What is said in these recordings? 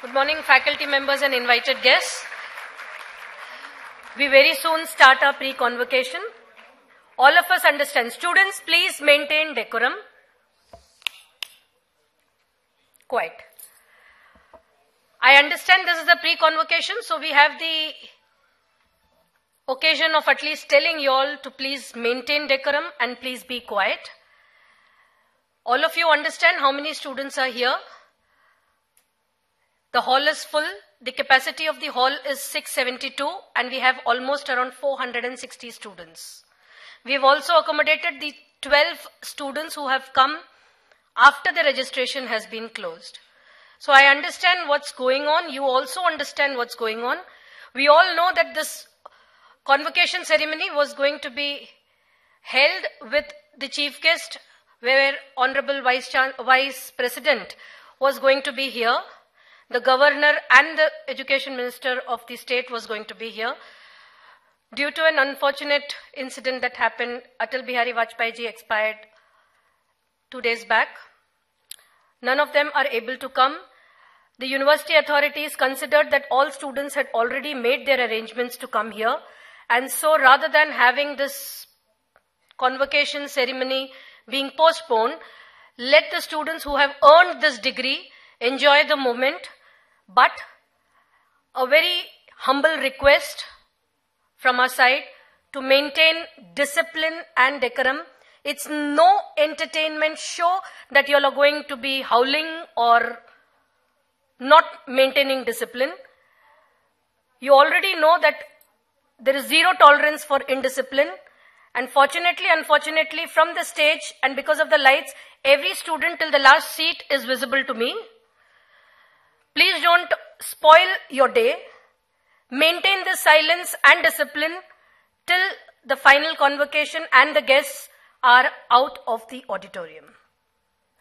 Good morning, faculty members and invited guests. We very soon start our pre-convocation. All of us understand. Students, please maintain decorum. Quiet. I understand this is the pre-convocation, so we have the occasion of at least telling you all to please maintain decorum and please be quiet. All of you understand how many students are here. The hall is full. The capacity of the hall is 672 and we have almost around 460 students. We have also accommodated the 12 students who have come after the registration has been closed. So I understand what's going on. You also understand what's going on. We all know that this convocation ceremony was going to be held with the chief guest, where Honorable Vice President was going to be here. The Governor and the Education Minister of the state was going to be here. Due to an unfortunate incident that happened, Atal Bihari Vajpayee ji expired 2 days back. None of them are able to come. The university authorities considered that all students had already made their arrangements to come here. And so rather than having this convocation ceremony being postponed, let the students who have earned this degree enjoy the moment. But a very humble request from our side to maintain discipline and decorum. It's no entertainment show that you all are going to be howling or not maintaining discipline. You already know that there is zero tolerance for indiscipline. And unfortunately, from the stage and because of the lights, every student till the last seat is visible to me. Please don't spoil your day. Maintain the silence and discipline till the final convocation and the guests are out of the auditorium.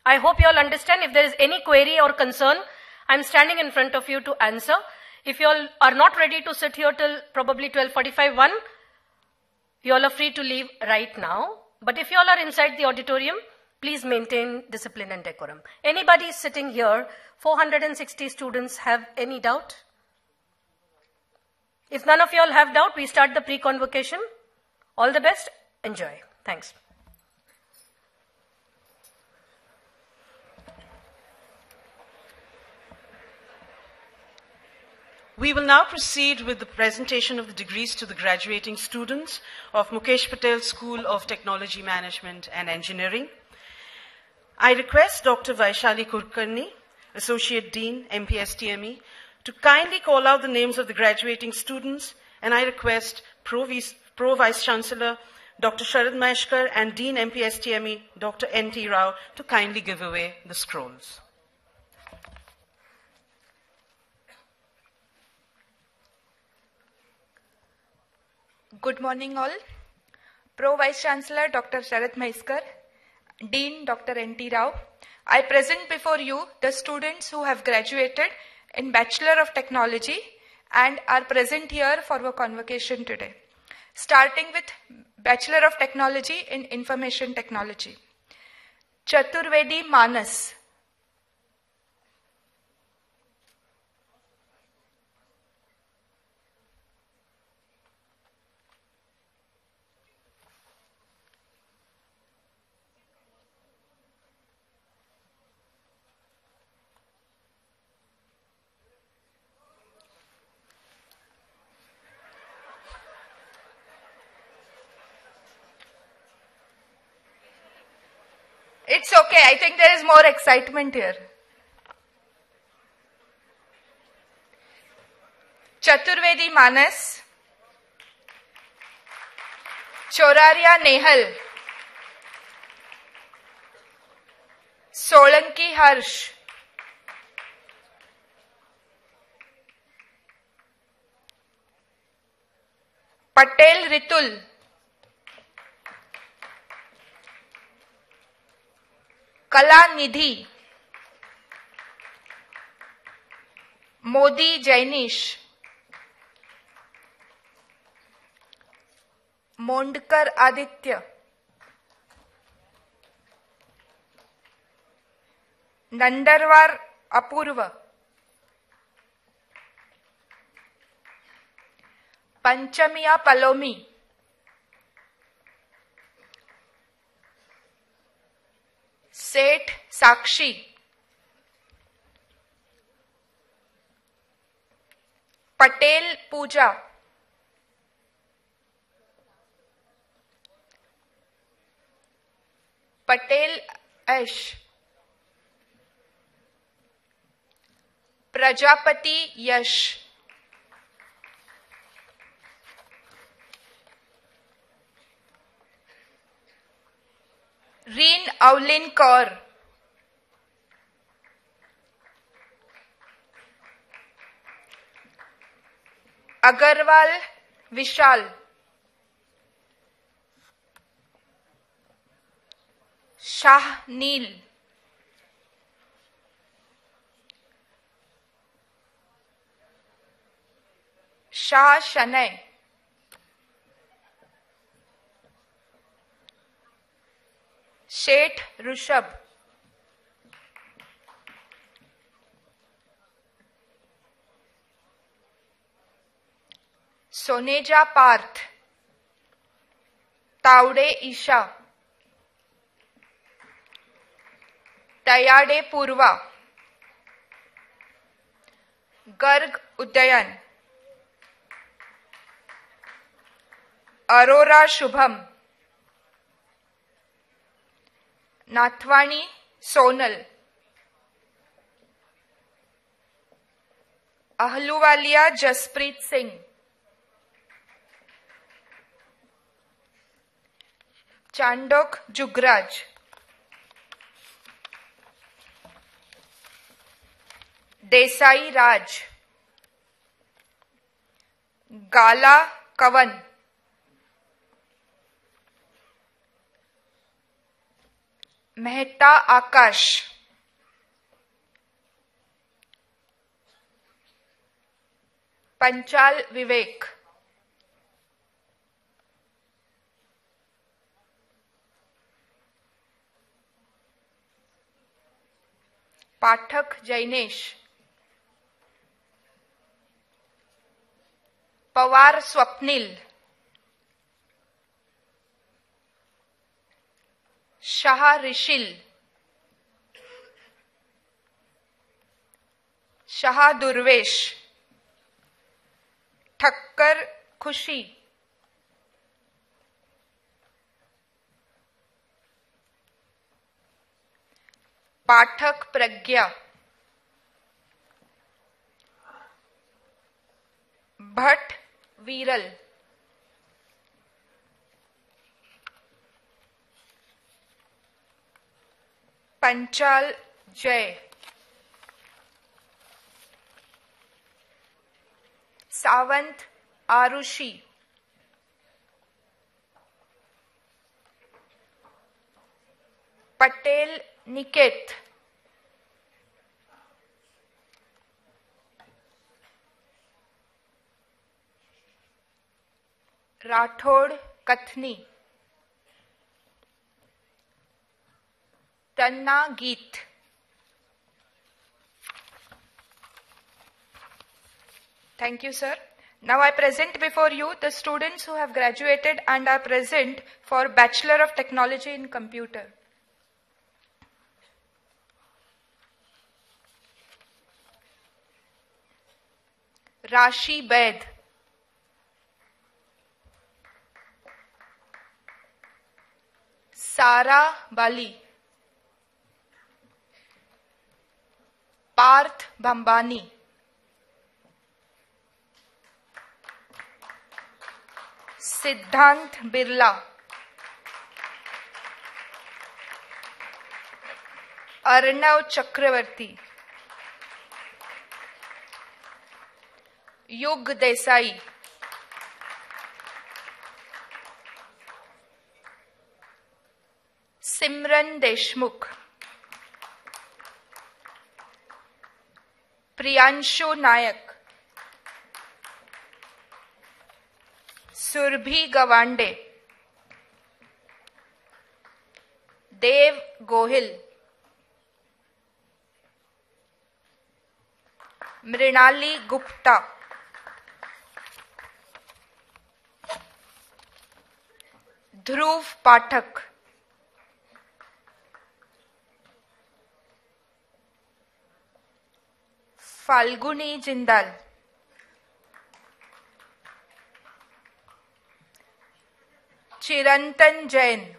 I hope you all understand. If there is any query or concern, I'm standing in front of you to answer. If you all are not ready to sit here till probably 12:45, 1, you all are free to leave right now. But if you all are inside the auditorium, please maintain discipline and decorum. Anybody sitting here, 460 students, have any doubt? If none of you all have doubt, we start the pre-convocation. All the best. Enjoy. Thanks. We will now proceed with the presentation of the degrees to the graduating students of Mukesh Patel School of Technology Management and Engineering. I request Dr. Vaishali Kulkarni, Associate Dean, MPSTME, to kindly call out the names of the graduating students, and I request Pro Vice Chancellor Dr. Sharad Maheshkar and Dean MPSTME Dr. N.T. Rao to kindly give away the scrolls. Good morning all. Pro Vice Chancellor Dr. Sharad Maheshkar, Dean Dr. N.T. Rao. I present before you the students who have graduated in Bachelor of Technology and are present here for our convocation today. Starting with Bachelor of Technology in Information Technology. Chaturvedi Manas. It's okay. I think there is more excitement here. Chaturvedi Manas. Choraria Nehal. Solanki Harsh. Patel Ritul. Kala Nidhi. Modi Jainish. Mondkar Aditya. Nandarwar Apurva. पंचमिया पलोमी, सेठ साक्षी, पटेल पूजा, पटेल ऐश, प्रजापति यश, reign अवलिन Kaur, Agarwal विशाल, शाह नील, शाह शनय, शेठ ऋषभ, सोनेजा पार्थ, तावडे ईशा, तयाडे पूर्वा, गर्ग उदयन, अरोरा शुभम, नाथवाणी सोनल, अहलुवालिया जसप्रीत सिंह, चांडोक जुगराज, देसाई राज, गाला कवन, मेहता आकाश, पंचाल विवेक, पाठक जैनेश, पवार स्वप्निल, शाह ऋषिल, शाह दुर्वेश, ठक्कर खुशी, पाठक प्रज्ञा, भट्ट वीरल, पंचाल जय, सावंत आरुषि, पटेल निकेत, राठौड़ कथनी, तन्ना गीत, thank you sir. Now I present before you the students who have graduated and are present for Bachelor of Technology in Computer. Rashi Baid, Sara Bali, Parth Bambani, सिद्धांत Birla, Arnav Chakraborty, Yug Desai, Simran Deshmukh, Priyanshu Nayak, Surabhi Gawande, Dev Gohil, Mrunali Gupta, Dhruv Pathak, Falguni Jindal, Chirantan Jain,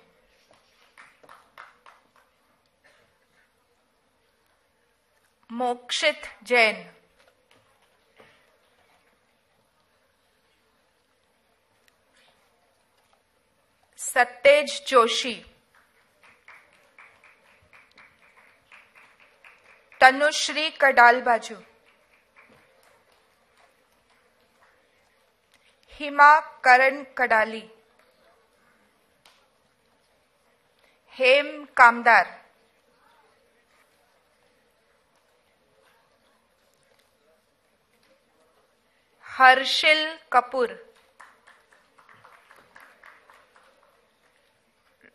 Mokshit Jain, Satej Joshi, Tanushree Kadalbaju, Hima Karan Kadali, Hem Kamdar, Harshil Kapoor,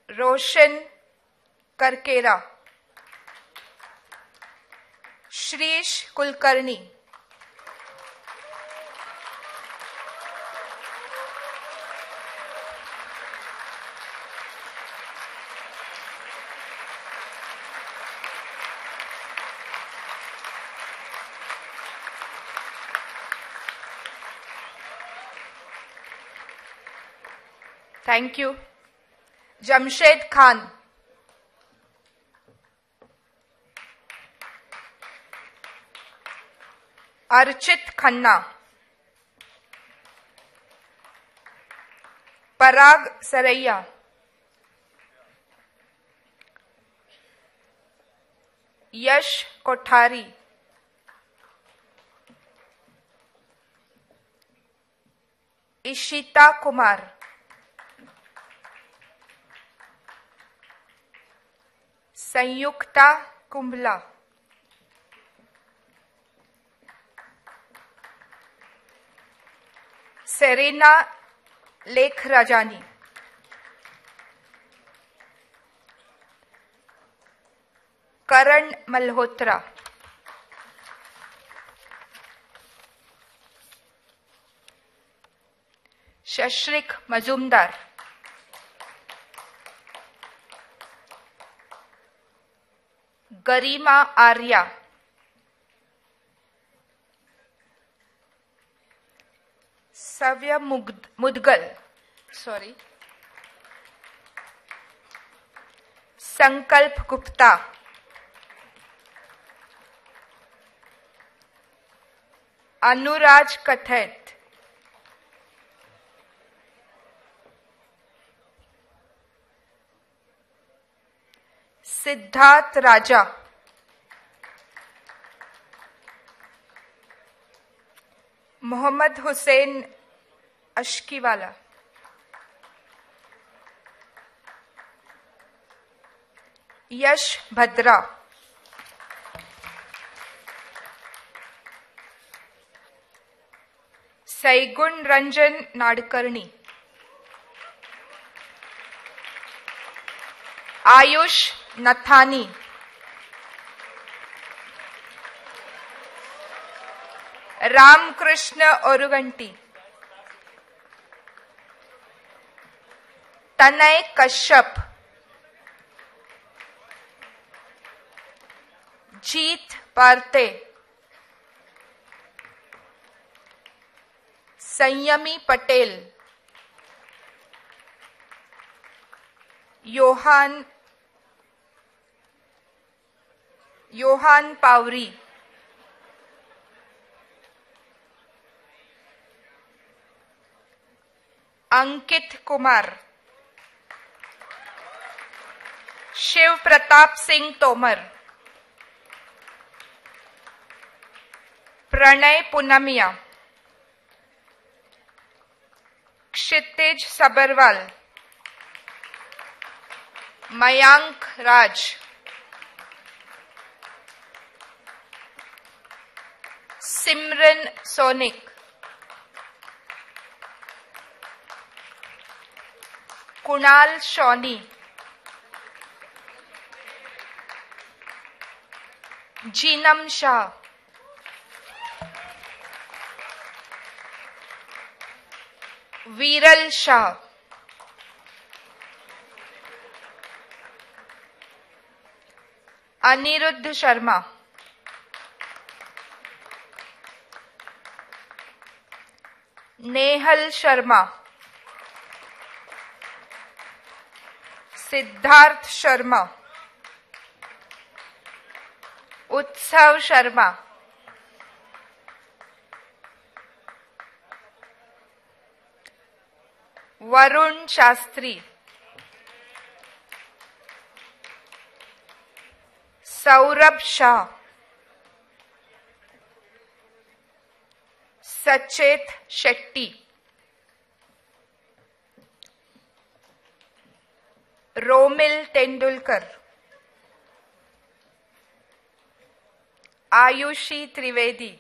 Roshan Karkera, Shrish Kulkarni, thank you. Jamshed Khan, Archit Khanna, Parag Saraiya, Yash Kothari, Ishita Kumar, Sanyukta Kumbhla, Serena Lekh Rajani, करण मल्होत्रा, शश्रिक मजूमदार, गरिमा आर्या, सव्य मुदगल, संकल्प गुप्ता, अनुराज कथैत, सिद्धार्थ राजा, मोहम्मद हुसैन अश्कीवाला, यश भद्रा, सैगुण रंजन नाडकर्णी, आयुष नथानी, रामकृष्ण ओरुगंटी, तनय कश्यप, जीत पार्ते, संयमी पटेल, योहान पावरी, अंकित कुमार, शिव प्रताप सिंह तोमर, प्रणय पूनमिया, क्षितिज सबरवाल, मयांक राज, सिमरन sonic, Kunal शौनी, जीनम Shah, वीरल शाह, अनिरुद्ध शर्मा, नेहल शर्मा, सिद्धार्थ शर्मा, उत्सव शर्मा, वरुण शास्त्री, सौरभ शाह, सचेत शेट्टी, रोमिल तेंदुलकर, आयुषी त्रिवेदी,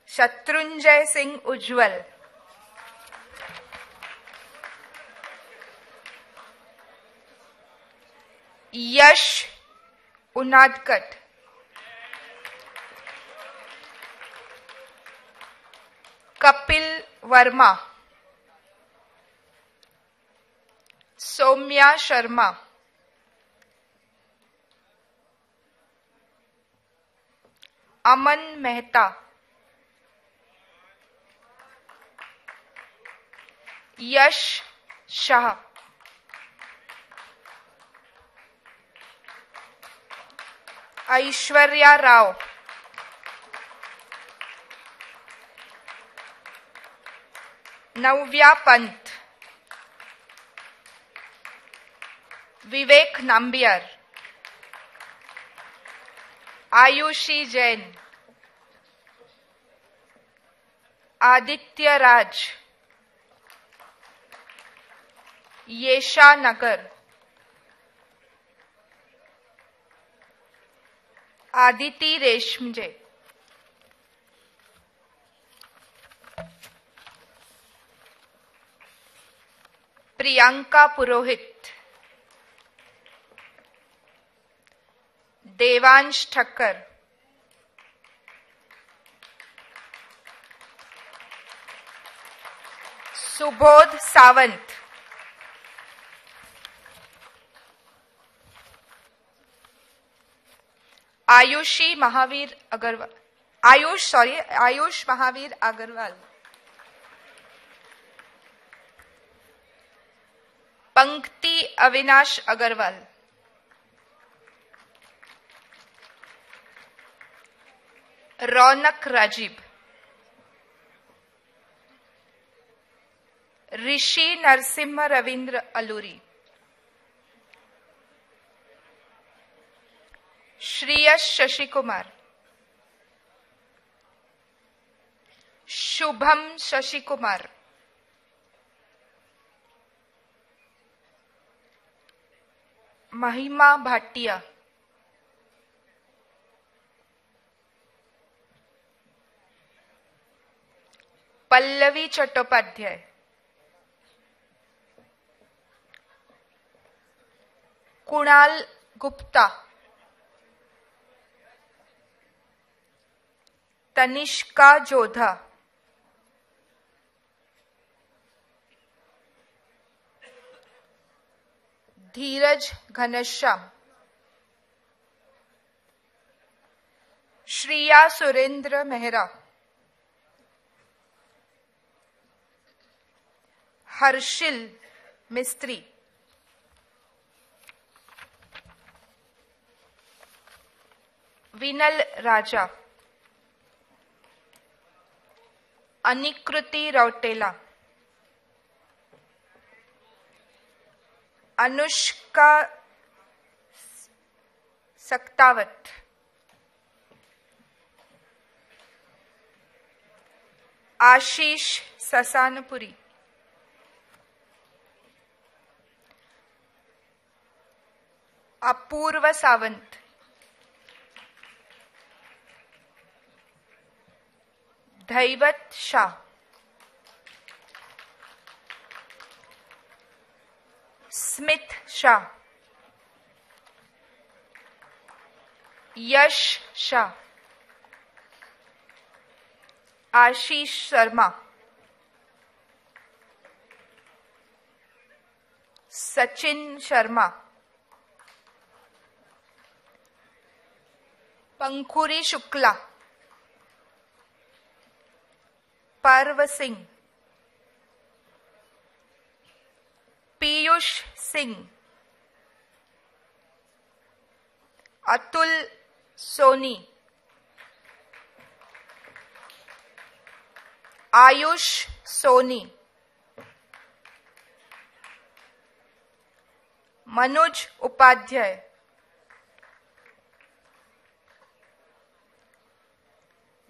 शत्रुंजय सिंह उज्ज्वल, यश उनादकट, कपिल वर्मा, सौम्या शर्मा, अमन मेहता, यश शाह, ऐश्वर्या राव, नव्या पंत, विवेक नाम्बियर, आयुषी जैन, आदित्य राज, येशा नगर, आदिति रेशमजे, प्रियंका पुरोहित, देवांश ठक्कर, सुबोध सावंत, आयुष महावीर अग्रवाल, पंक्ति अविनाश अग्रवाल, रौनक राजीव, ऋषि नरसिम्हा रविंद्र अलूरी, श्रेयस शशि कुमार, शुभम शशि कुमार, महिमा भाटिया, पल्लवी चट्टोपाध्याय, कुणाल गुप्ता, तनिष्का जोधा, धीरज घनश्याम, श्रिया सुरेंद्र मेहरा, हर्षिल मिस्त्री, विनल राजा, अनिकृति रौटेला, अनुष्का सक्तावत, आशीष ससानपुरी, अपूर्व सावंत, धैवत शाह, स्मित शाह, यश शाह, आशीष शर्मा, सचिन शर्मा, पंखुरी शुक्ला, पर्व सिंह, पीयूष सिंह, अतुल सोनी, आयुष सोनी, मनोज उपाध्याय,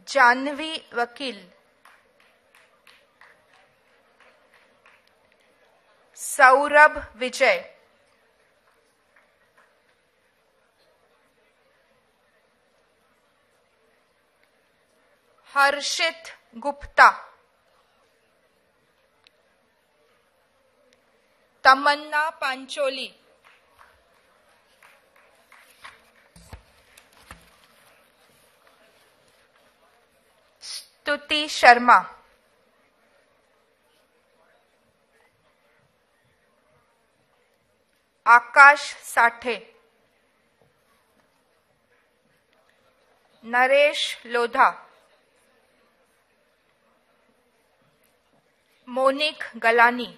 जानवी वकील, सौरभ विजय, हर्षित Gupta, Tamanna Pancholi, Stuti Sharma, Aakash Sathe, Naresh Lodha, Monik Galani,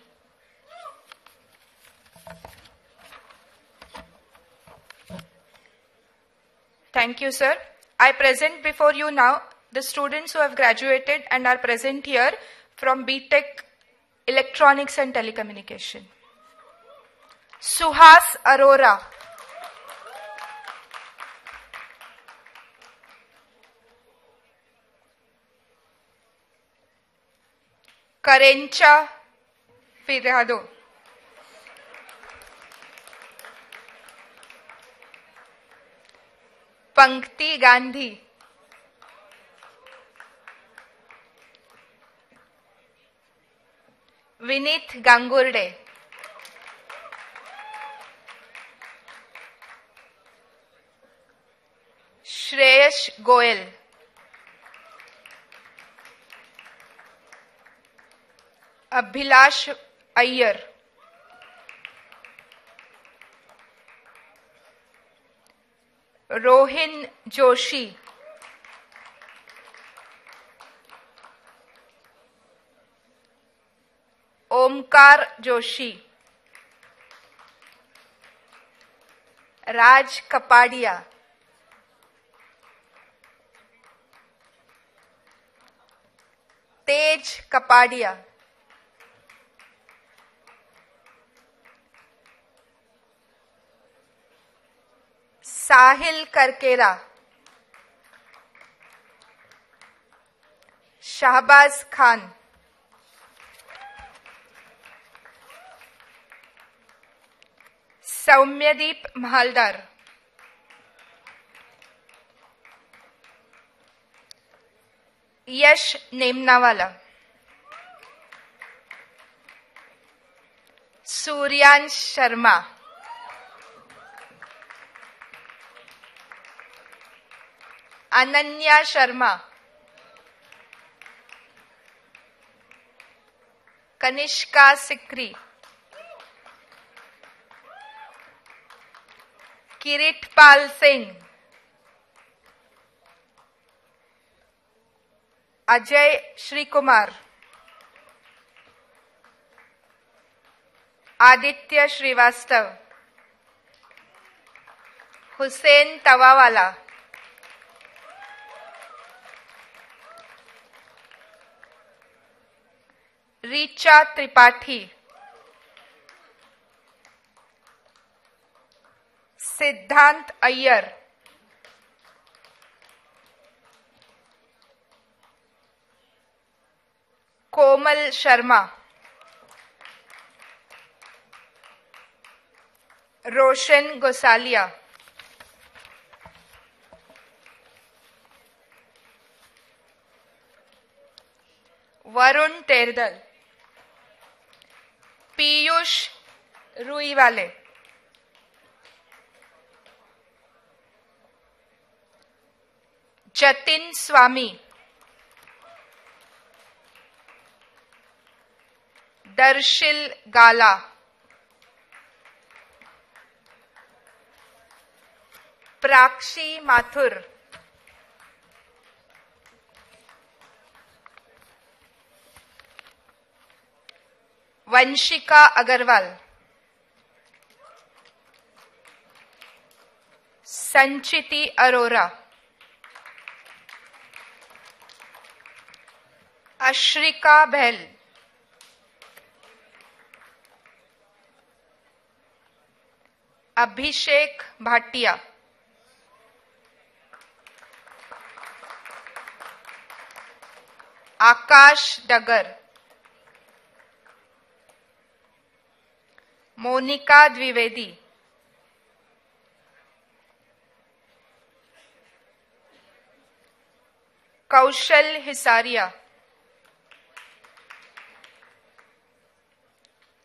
Thank you, sir. I present before you now the students who have graduated and are present here from B.Tech Electronics and Telecommunication. Suhas Arora, Karencha Firado, पंक्ति गांधी, विनीत गांगुर्डे, श्रेयस गोयल, अभिलाष अय्यर, रोहिन जोशी, ओमकार जोशी, राज कपाड़िया, तेज कपाड़िया, साहिल करकेरा, शाहबाज खान, सौम्यदीप महालदार, यश नेमनावाला, सूर्यांश शर्मा, अनन्या शर्मा, कनिष्का सिकरी, किरीटपाल सिंह, अजय श्री कुमार, आदित्य श्रीवास्तव, हुसैन तवावाला, रीचा त्रिपाठी, सिद्धांत अय्यर, कोमल शर्मा, रोशन गोसालिया, वरुण तेरदल, पीयूष रुईवाले, जतिन स्वामी, दर्शिल गाला, प्राक्षी माथुर, वंशिका अग्रवाल, संचिति अरोरा, अश्रिका बहल, अभिषेक भाटिया, आकाश डगर, मोनिका द्विवेदी, कौशल हिसारिया,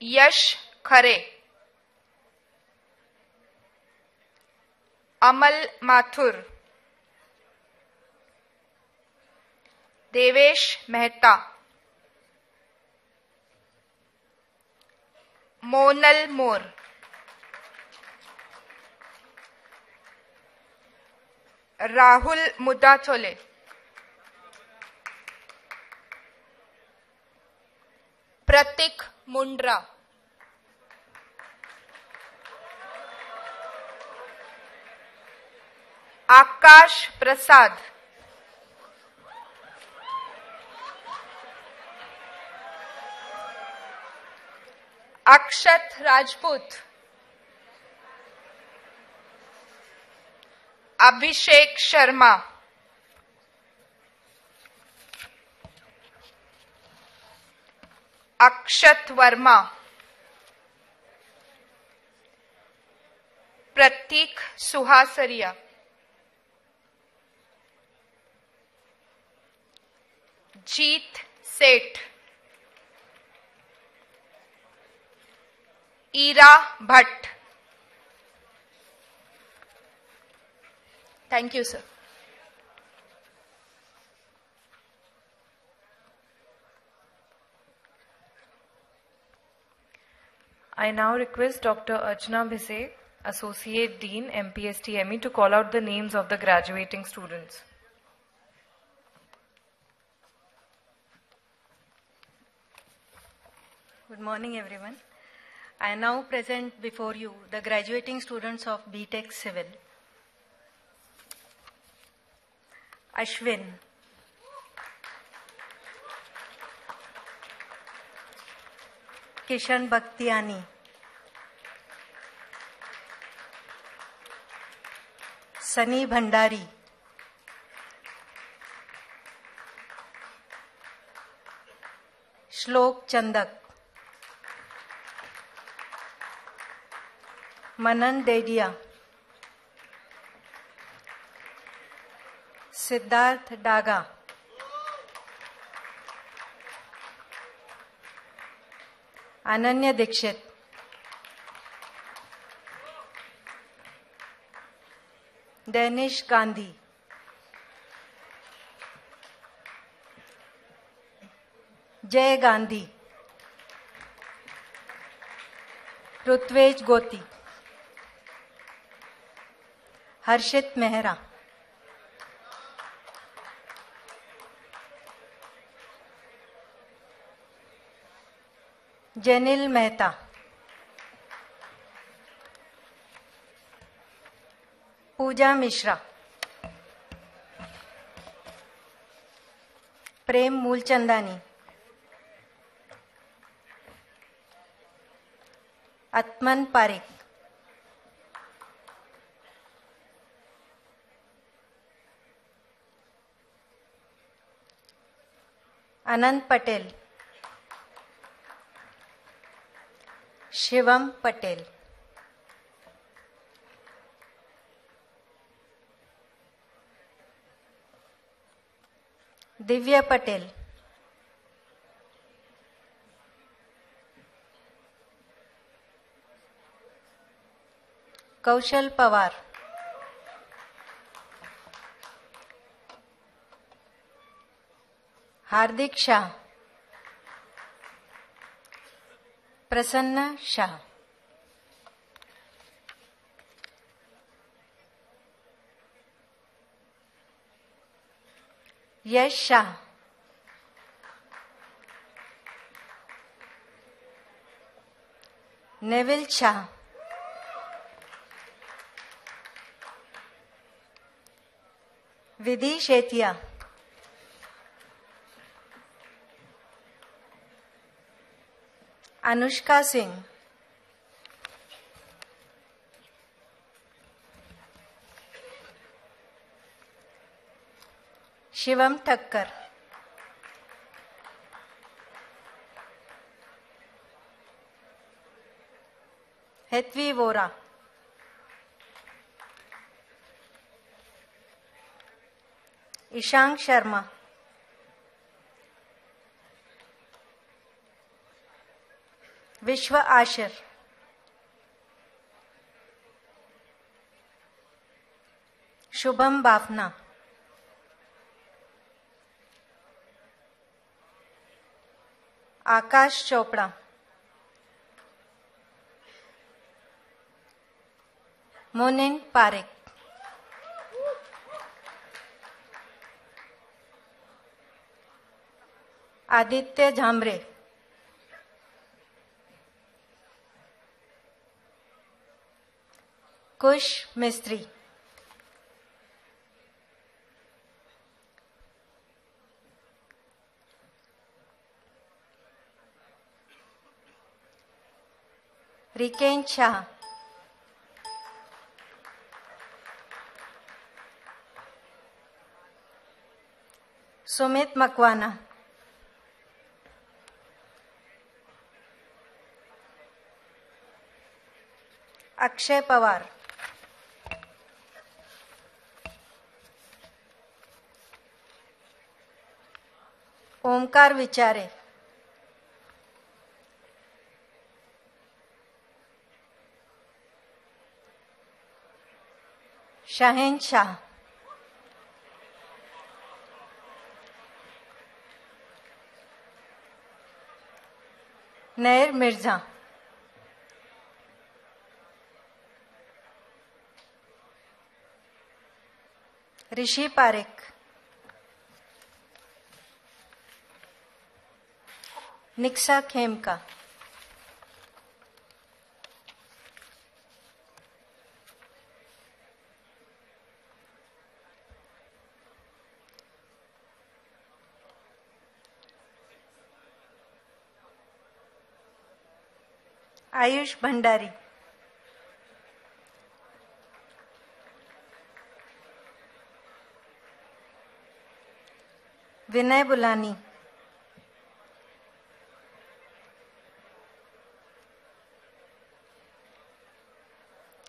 यश खरे, अमल माथुर, देवेश मेहता, मोनल मोर, राहुल मुदाचोले, प्रतीक मुंड्रा, आकाश प्रसाद, अक्षत राजपूत, अभिषेक शर्मा, अक्षत वर्मा, प्रतीक Suhasaria, Jeet Seth, Ira Bhatt. Thank you, sir. I now request Dr. Archana Bhise, Associate Dean, MPSTME, to call out the names of the graduating students. Good morning, everyone. I now present before you the graduating students of B.Tech Civil. Ashwin, Kishan Bhaktiani, Sunny Bhandari, Shlok Chandak, Manan Dedia, Siddharth Daga, Ananya Dikshit, Danish Gandhi, Jay Gandhi, Rutwej Goti, Harshit Mehra, Janil Mehta, Pooja Mishra, Prem Mulchandani, Atman Parekh, Anand Patel, Shivam Patel, Divya Patel, Kaushal Pawar, Hardik Shah, Prasanna Shah, Yash Shah, Neville Shah, विधि शेतिया, अनुष्का सिंह, शिवम ठक्कर, हेत्वी वोरा, ईशांक शर्मा, विश्व आशिर, शुभम बाफना, आकाश Chopra, Monin Parekh, Aditya Jhambare, कुश मिस्त्री, RIKEN Shah, Sumit Makwana, Akshay Pawar, Omkar विचारे, शाहीन शाह, नैर मिर्जा, ऋषि पारेख, निक्सा खेमका, आयुष भंडारी, विनय बुलानी,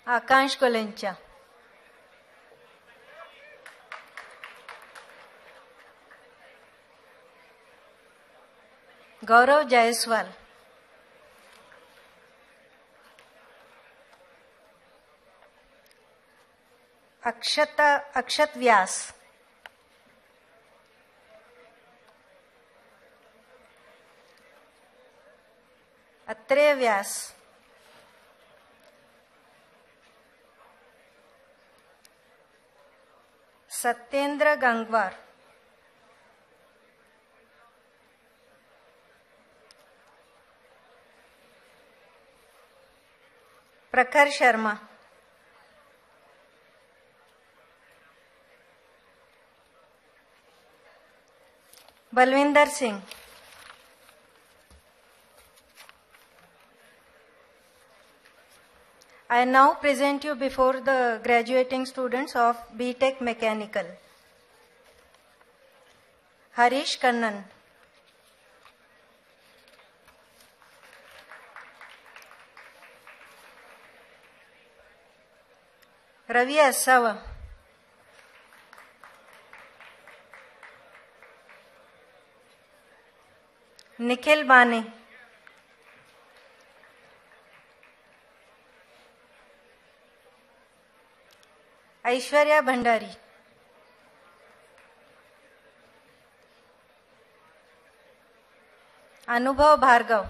आकांश कोलेंचा, गौरव जायसवाल, अक्षत व्यास, अत्रेय व्यास, सत्येंद्र गंगवार, प्रखर Sharma, Balwinder Singh, I now present you before the graduating students of B.Tech Mechanical. Harish Kannan, Ravi Assava, Nikhil बाने, ऐश्वर्या भंडारी, अनुभव भार्गव,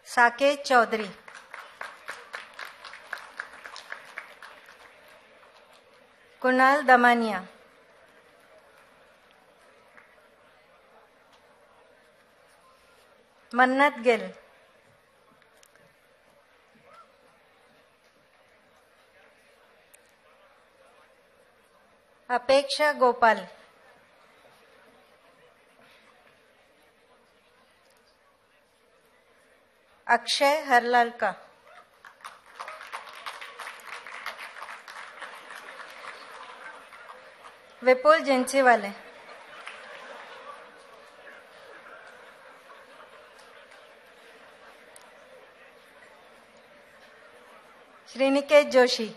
साकेत चौधरी, कुणाल दमानिया, मन्नत गिल, अपेक्षा गोपाल, अक्षय हरलालका, विपुल जिंसीवाले, श्रीनिकेत जोशी,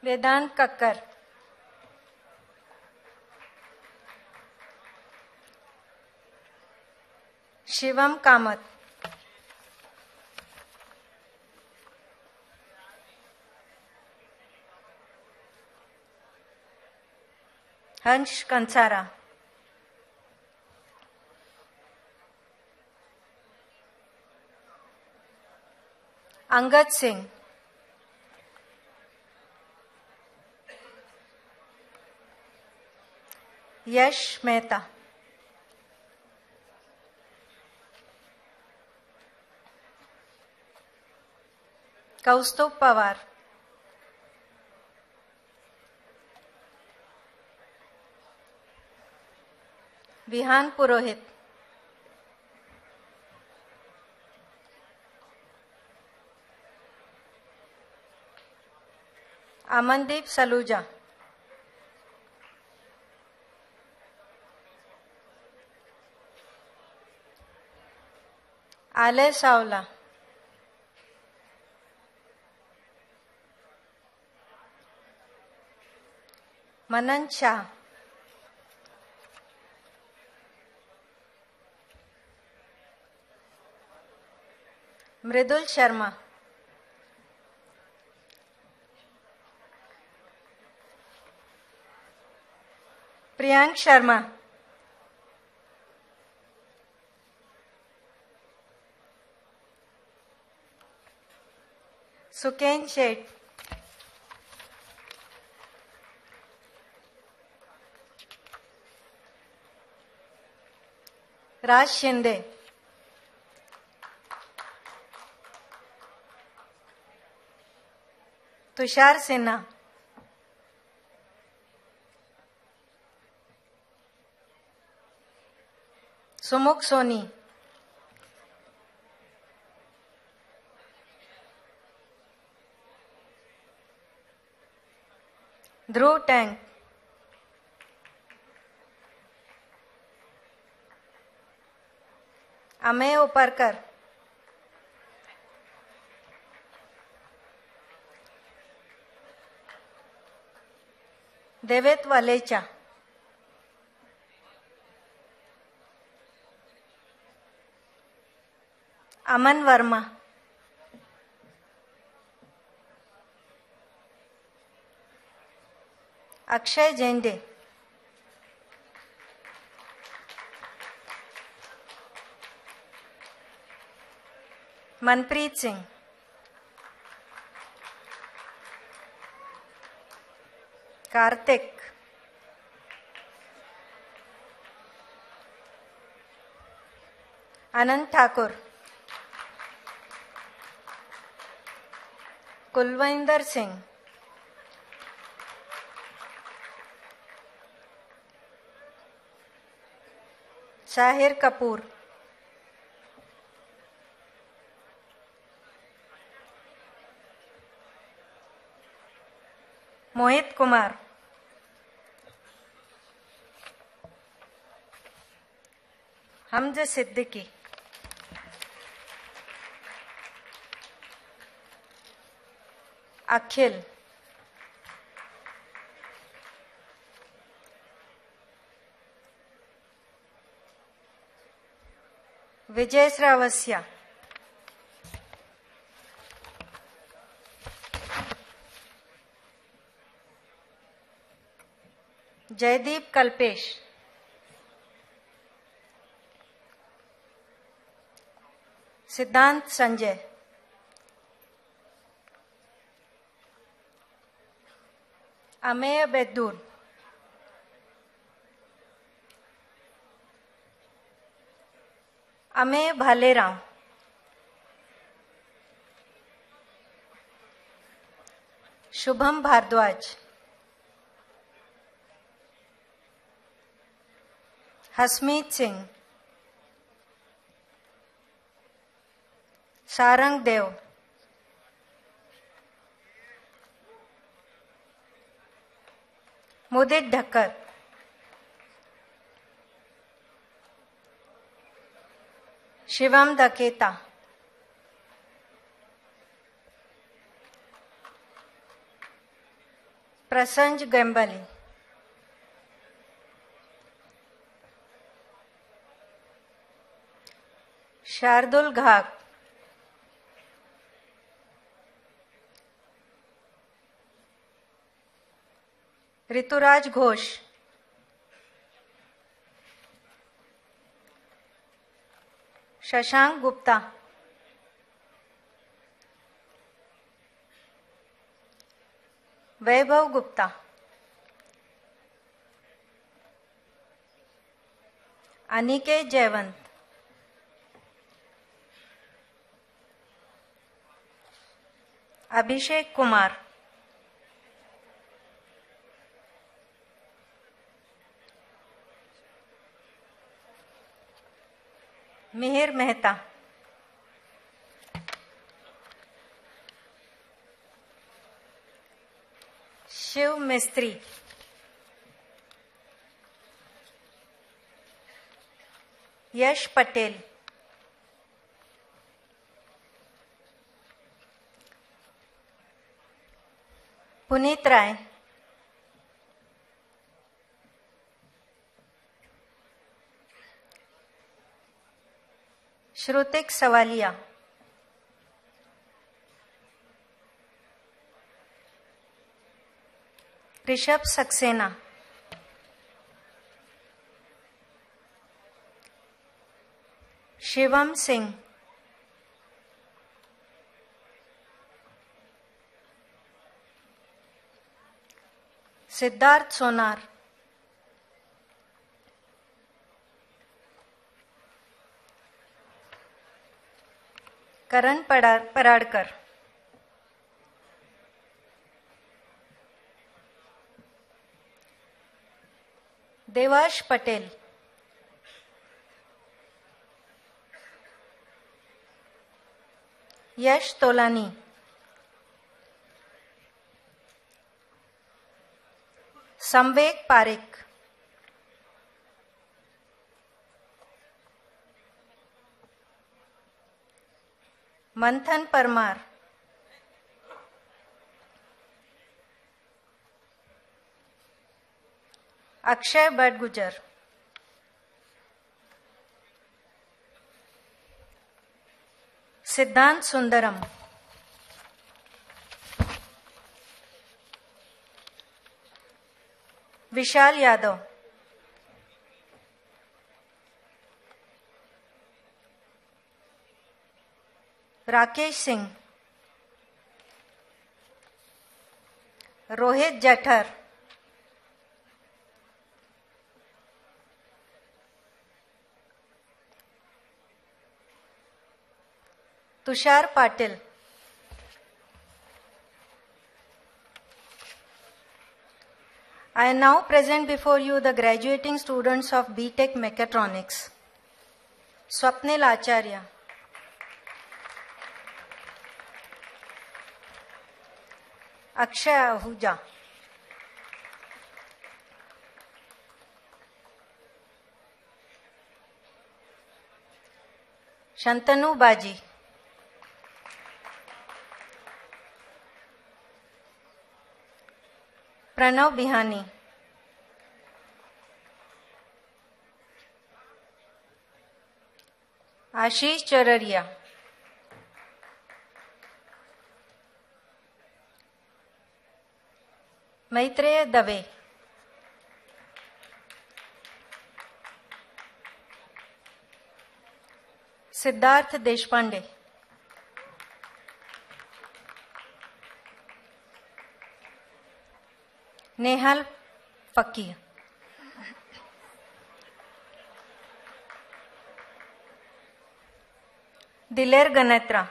वेदांत कक्कर, शिवम कामत, हंस कंसारा, अंगद सिंह, यश मेहता, कौस्तुभ पवार, विहान पुरोहित, अमनदीप सलूजा, आले सावला, मनन शाह, मृदुल शर्मा, प्रियांक शर्मा, सुकेन शेठ, राज शिंदे, तुषार सिन्हा, सुमुख सोनी, ध्रुव टैंक, अमेय उपरकर, देवेत वलेचा, अमन वर्मा, अक्षय जेंडे, मनप्रीत सिंह, कार्तिक, अनंत ठाकुर, कुलविंदर सिंह, शाहिर कपूर, मोहित कुमार, हमजा सिद्दीकी, अखिल, विजय श्रावस्या, जयदीप कल्पेश, सिद्धांत संजय, अमेय बेदूर, अमेय भालेराव, शुभम भारद्वाज, हसमीत सिंह, सारंग देव, मुदित ढक्कर, शिवम दकेता, प्रसंज गंबली, शार्दुल घाक, ऋतुराज घोष, शशांक गुप्ता, वैभव गुप्ता, अनिकेत जयवंत, अभिषेक कुमार, मिहिर मेहता, शिव मिस्त्री, यश पटेल, पुनीत राय, श्रुतिक सवालिया, ऋषभ सक्सेना, शिवम सिंह, सिद्धार्थ सोनार, करण पराड़कर, देवाश पटेल, यश तोलानी, संवेक पारिक, मंथन परमार, अक्षय बडगुजर, सिद्धांत सुंदरम, विशाल Yadav, Rakesh Singh, Rohit जठर, Tushar Patil, I now present before you the graduating students of B.Tech Mechatronics. Swapnil Acharya, Akshay Ahuja, Shantanu Baji, Pranav बिहानी, आशीष चररिया, मैत्रेय दवे, सिद्धार्थ देशपांडे, नेहाल फकीर, दिलेर गनेत्रा,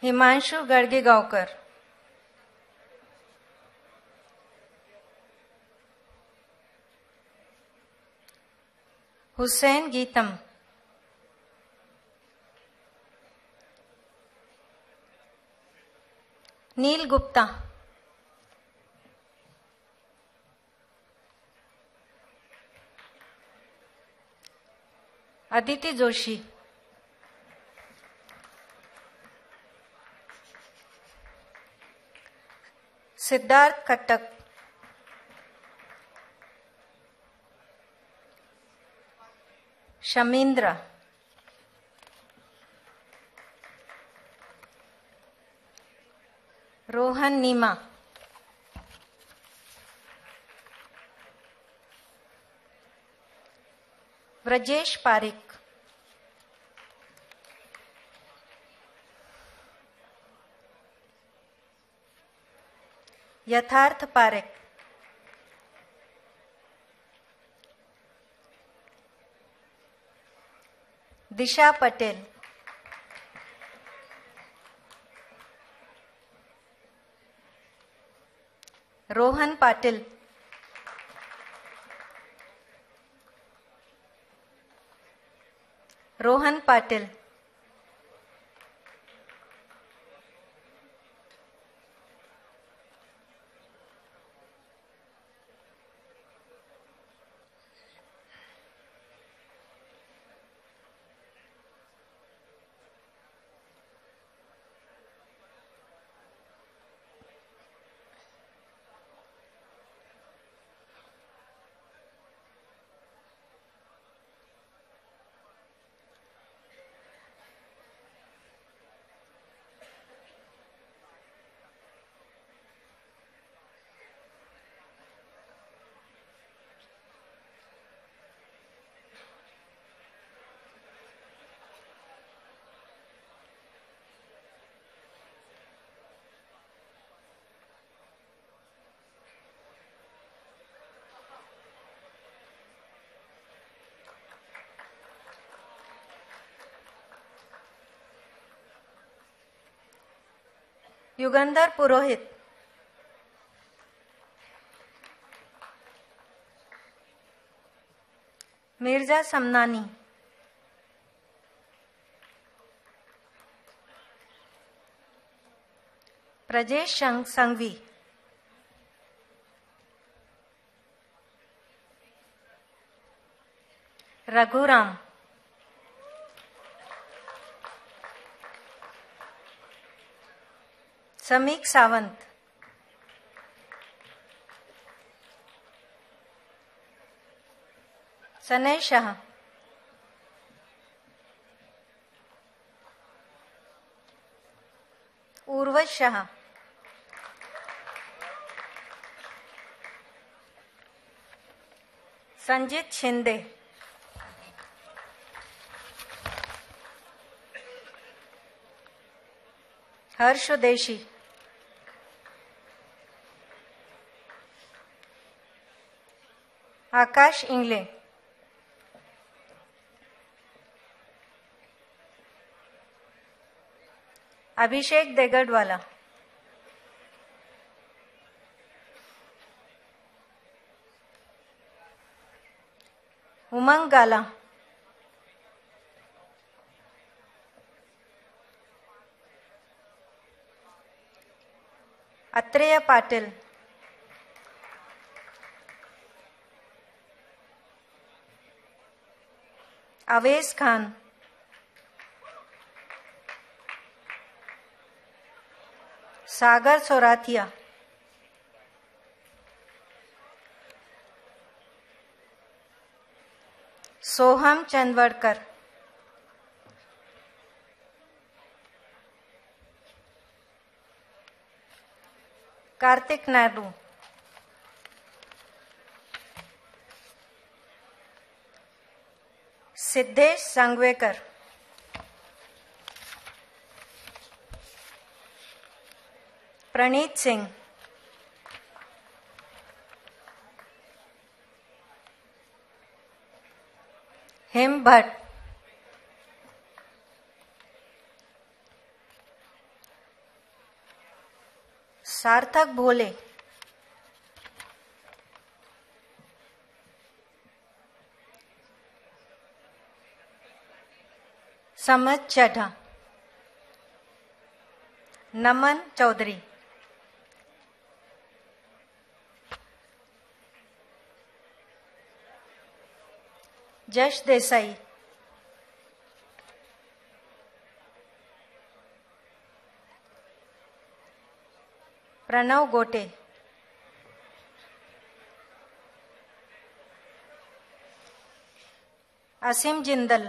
हिमांशु गड़गेगांवकर, हुसैन गीतम, नील गुप्ता, अदिति जोशी, सिद्धार्थ कटक, शमींद्र, रोहन नीमा, व्रजेश पारिक, यथार्थ पारिक, दिशा पटेल, रोहन पाटिल, रोहन पाटिल, युगंधर पुरोहित, मिर्जा समनानी, प्रजेश संघवी, रघुराम, समीक सावंत, सनय शाह, उर्वश शाह, संजीत शिंदे, हर्ष देशी, आकाश इंगले, अभिषेक देगडवाला, उमंग गाला, अत्रेय पाटिल, अवेज खान, सागर सोराथिया, सोहम चंदवड़कर, कार्तिक नायडू, सिद्धेश संगवेकर, प्रणीत सिंह, हिम भट्ट, सार्थक भोले, समझ चढ़ा, नमन चौधरी, जश देसाई, प्रणव गोटे, असीम जिंदल,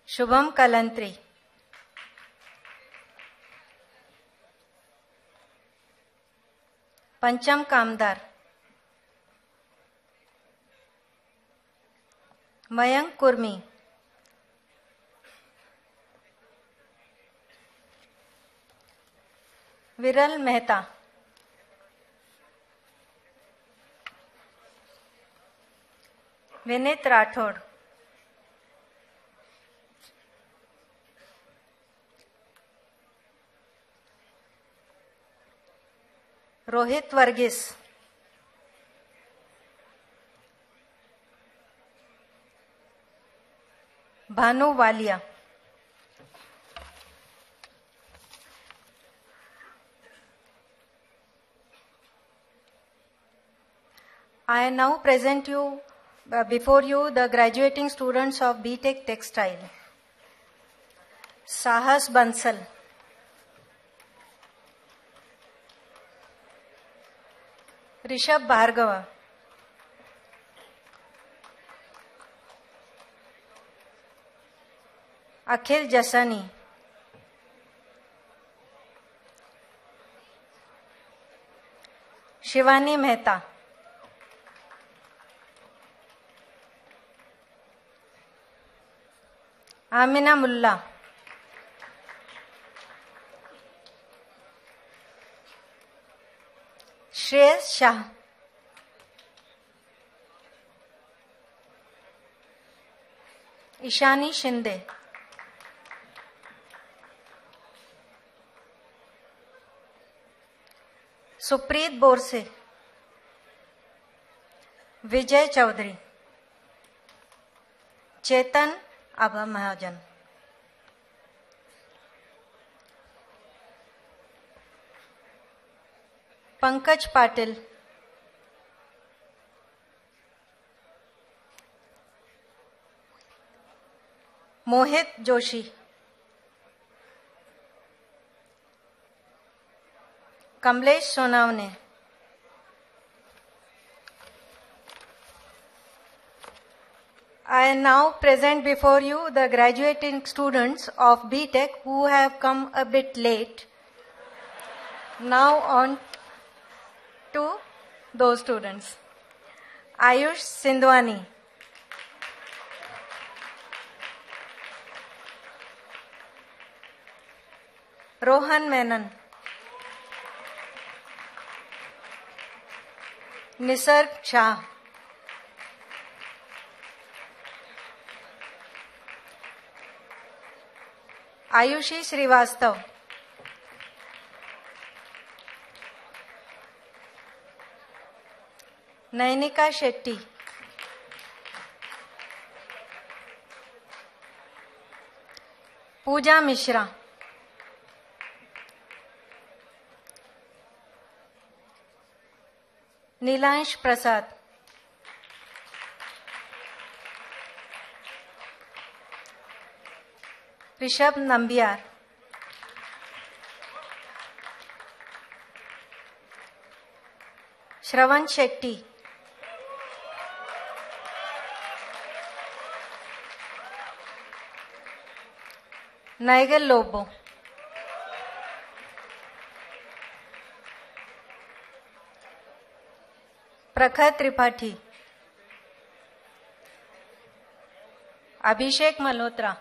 शुभम कलंत्री, पंचम कामदार, मयंक कुर्मी, विरल Mehta, Vineet Rathore, Rohit Varghese, Bhanu Walia, I now present you before you the graduating students of B.Tech Textile. Sahas Bansal, Rishabh Bhargava, Akhil Jasani, Shivani Mehta, Amina Mulla, Shreyas Shah, Ishani Shinde, Supreet Borse, Vijay Chaudhary, Chetan Abha Mahajan, Pankaj Patil, Mohit Joshi, Kamlesh Sonawane, I now present before you the graduating students of B.Tech who have come a bit late. Now on to those students. Ayush Sindwani, Rohan Menon, Nisarg Shah, Ayushi Srivastava, Nainika Shetty, पूजा मिश्रा, नीलांश प्रसाद, ऋषभ नंबियार, श्रवण शेट्टी, नाइगल लोबो, प्रखर त्रिपाठी, अभिषेक मल्होत्रा,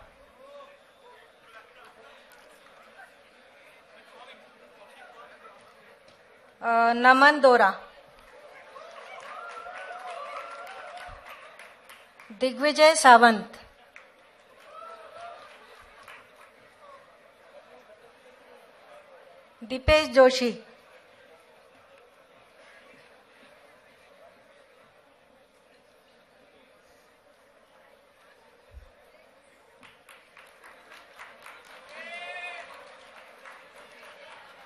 नमन दोरा, दिग्विजय सावंत, दीपेश जोशी,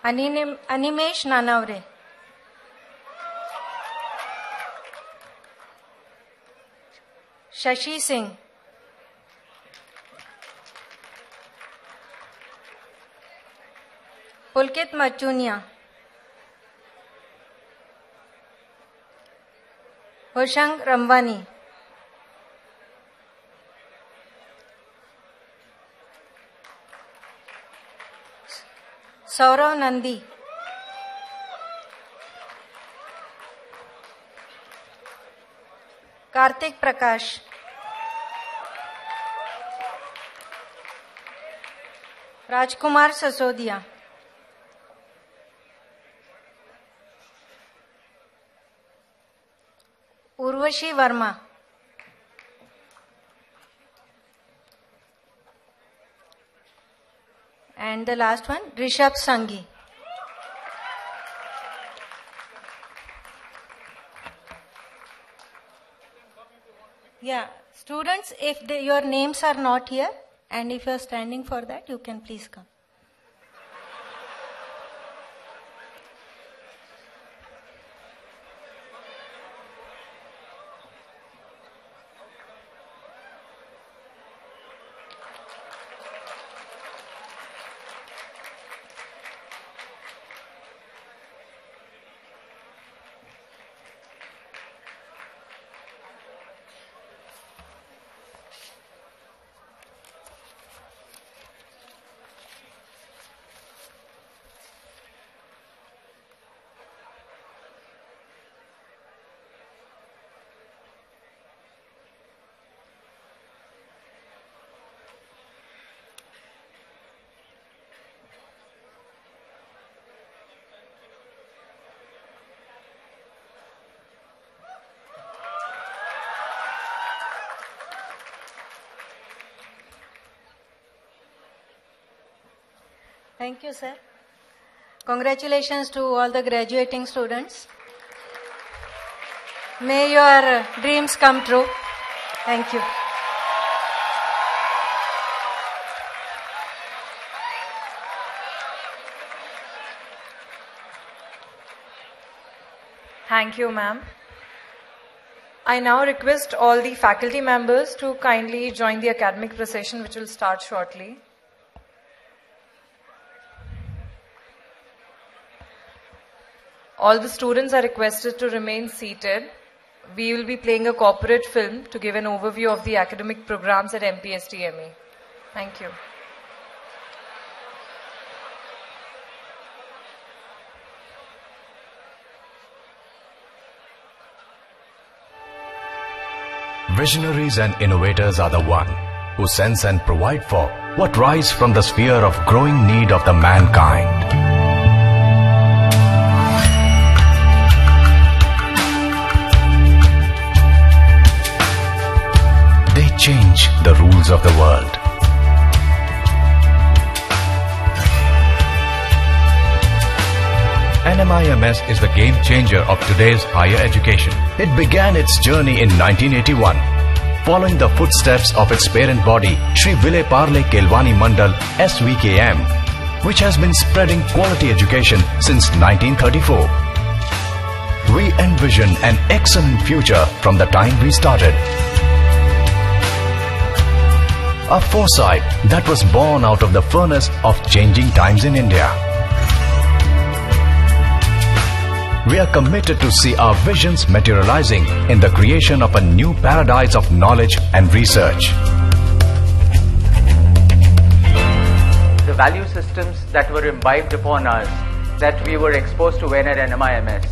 अनिमेश नानावरे, शशि सिंह, पुलकित मचूनिया, होशंग रमवानी, सौरव नंदी, कार्तिक प्रकाश, राजकुमार Sasodia, Urvashi Verma, and the last one, Rishabh Sanghi. Yeah, students, if your names are not here, and if you are standing for that, you can please come. Thank you, sir. Congratulations to all the graduating students. May your dreams come true. Thank you. Thank you, ma'am. I now request all the faculty members to kindly join the academic procession, which will start shortly. All the students are requested to remain seated. We will be playing a corporate film to give an overview of the academic programs at MPSTME. Thank you. Visionaries and innovators are the one who sense and provide for what rise from the sphere of growing need of the mankind. They change the rules of the world. NMIMS is the game changer of today's higher education. It began its journey in 1981, following the footsteps of its parent body, Shri Vile Parle Kelwani Mandal SVKM, which has been spreading quality education since 1934. We envision an excellent future from the time we started. A foresight that was born out of the furnace of changing times in India. We are committed to see our visions materializing in the creation of a new paradise of knowledge and research. The value systems that were imbibed upon us, that we were exposed to when at NMIMS,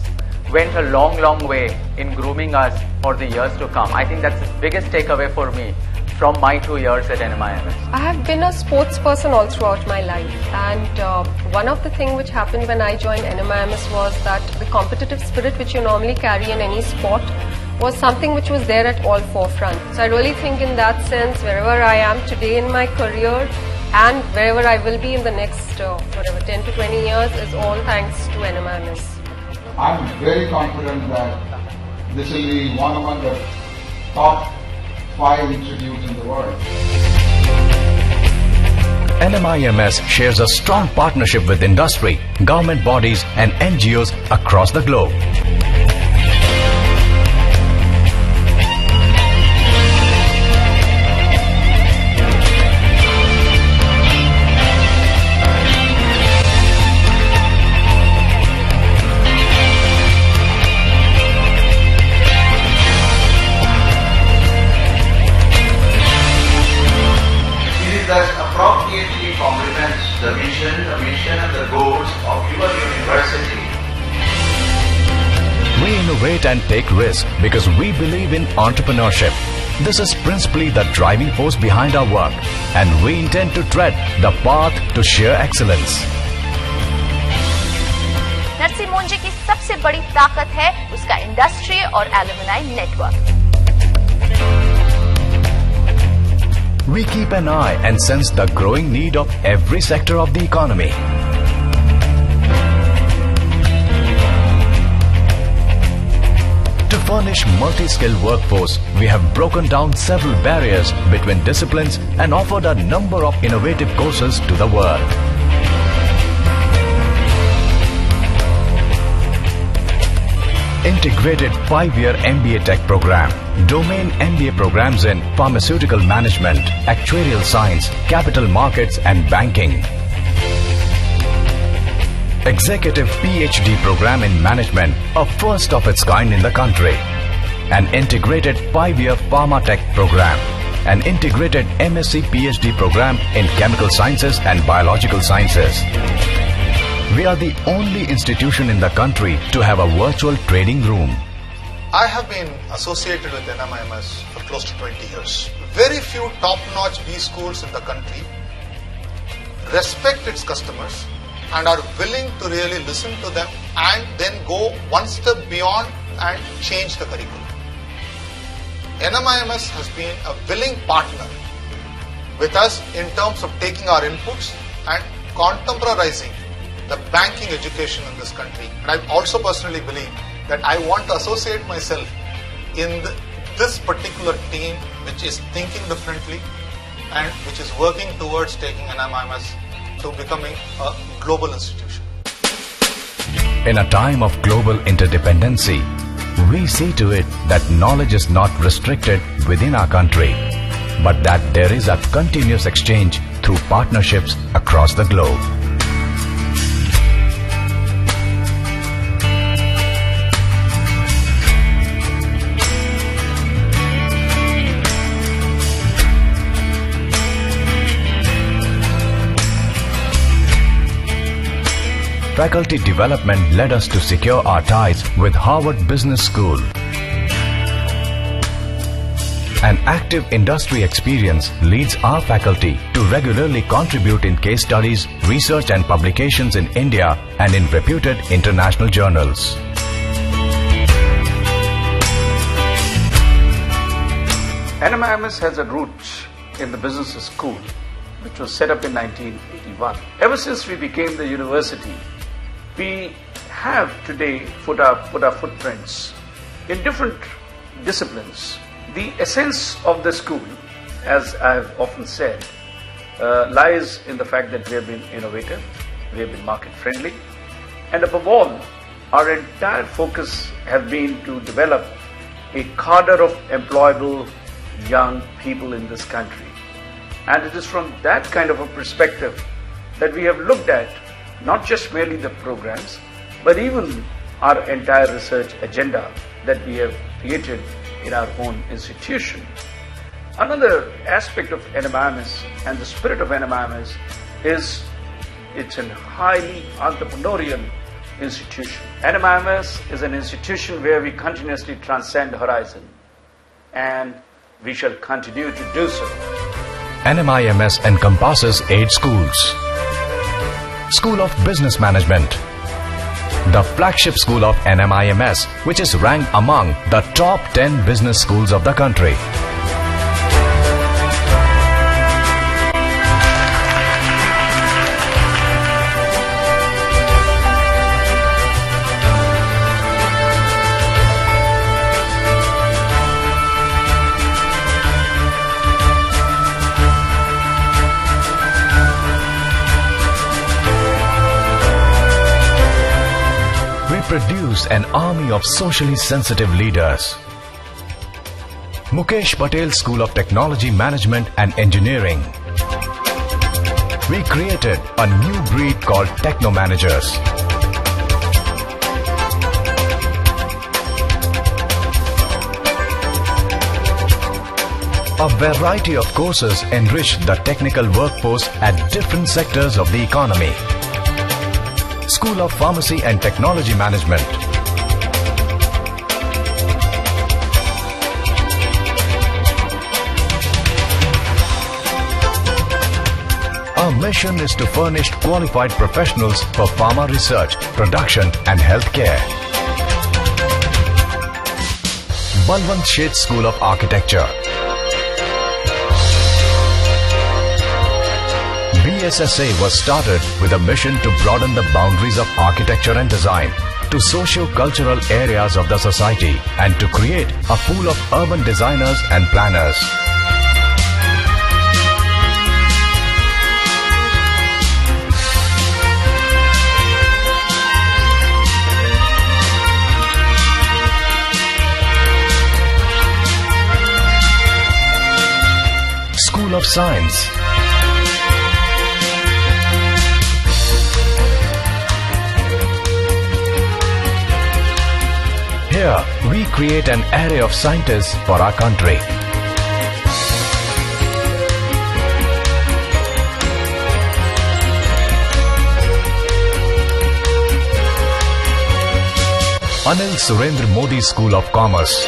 went a long way in grooming us for the years to come. I think that's the biggest takeaway for me from my 2 years at NMIMS. I have been a sports person all throughout my life, and one of the things which happened when I joined NMIMS was that the competitive spirit which you normally carry in any sport was something which was there at all forefront. So I really think in that sense, wherever I am today in my career and wherever I will be in the next 10 to 20 years is all thanks to NMIMS. I'm very confident that this will be one among the top 5 institutes in the world. NMIMS shares a strong partnership with industry, government bodies and NGOs across the globe. That appropriately complements the vision, the mission and the goals of your university. We innovate and take risks because we believe in entrepreneurship. This is principally the driving force behind our work, and we intend to tread the path to sheer excellence. Narasimha मोंजे की सबसे बड़ी ताकत है उसका industry और alumni network. We keep an eye and sense the growing need of every sector of the economy. To furnish multi-skilled workforce, we have broken down several barriers between disciplines and offered a number of innovative courses to the world. Integrated 5-year MBA Tech program, domain MBA programs in pharmaceutical management, actuarial science, capital markets and banking. Executive Ph.D. program in management, a first of its kind in the country. An integrated 5-year Pharma Tech program. An integrated MSc Ph.D. program in chemical sciences and biological sciences. We are the only institution in the country to have a virtual trading room. I have been associated with NMIMS for close to 20 years. Very few top-notch B schools in the country respect its customers and are willing to really listen to them and then go one step beyond and change the curriculum. NMIMS has been a willing partner with us in terms of taking our inputs and contemporarizing the banking education in this country. And I also personally believe that I want to associate myself in this particular team which is thinking differently and which is working towards taking NMIMS to becoming a global institution. In a time of global interdependency, we see to it that knowledge is not restricted within our country, but that there is a continuous exchange through partnerships across the globe. Faculty development led us to secure our ties with Harvard Business School. An active industry experience leads our faculty to regularly contribute in case studies, research and publications in India and in reputed international journals. NMIMS has a root in the business school, which was set up in 1981. Ever since we became the university, we have today put our footprints in different disciplines. The essence of the school, as I have often said, lies in the fact that we have been innovative, we have been market friendly, and above all, our entire focus has been to develop a cadre of employable young people in this country. And it is from that kind of a perspective that we have looked at not just merely the programs, but even our entire research agenda that we have created in our own institution. Another aspect of NMIMS and the spirit of NMIMS is it's a highly entrepreneurial institution. NMIMS is an institution where we continuously transcend horizon, and we shall continue to do so. NMIMS encompasses 8 schools. School of Business Management, the flagship school of NMIMS, which is ranked among the top 10 business schools of the country. Produce an army of socially sensitive leaders. Mukesh Patel School of Technology Management and Engineering. We created a new breed called Techno Managers. A variety of courses enrich the technical workforce at different sectors of the economy. School of Pharmacy and Technology Management. Our mission is to furnish qualified professionals for pharma research, production and healthcare. Balwant Sheth School of Architecture. BSSA was started with a mission to broaden the boundaries of architecture and design to socio-cultural areas of the society and to create a pool of urban designers and planners. School of Science. Here, we create an array of scientists for our country. Anil Surendra Modi School of Commerce.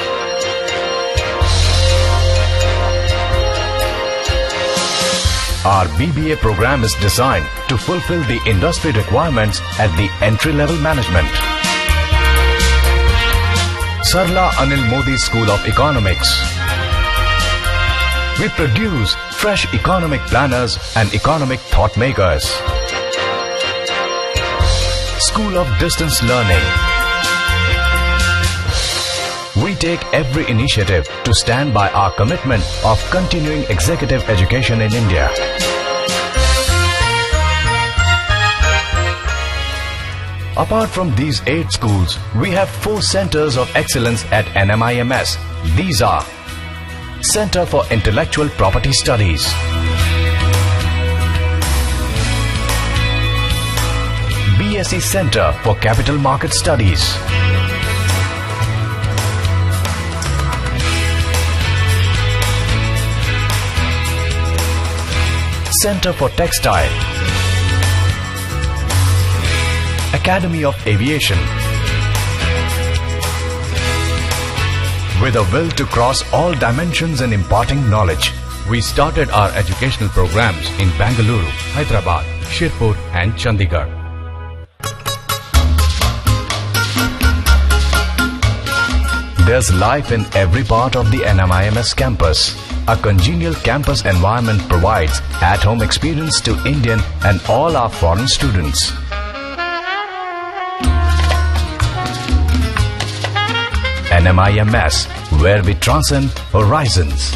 Our BBA program is designed to fulfill the industry requirements at the entry-level management. Sarla Anil Modi School of Economics. We produce fresh economic planners and economic thought makers. School of Distance Learning. We take every initiative to stand by our commitment of continuing executive education in India. Apart from these 8 schools, we have 4 centers of excellence at NMIMS. These are Center for Intellectual Property Studies, BSc Center for Capital Market Studies, Center for Textile, Academy of Aviation. With a will to cross all dimensions in imparting knowledge, we started our educational programs in Bangalore, Hyderabad, Shirpur and Chandigarh. There's life in every part of the NMIMS campus. A congenial campus environment provides at-home experience to Indian and all our foreign students. NMIMS, where we transcend horizons.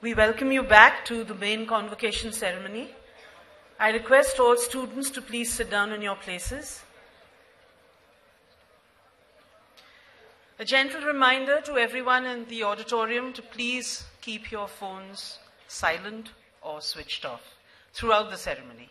We welcome you back to the main convocation ceremony. I request all students to please sit down in your places. A gentle reminder to everyone in the auditorium to please keep your phones silent or switched off throughout the ceremony.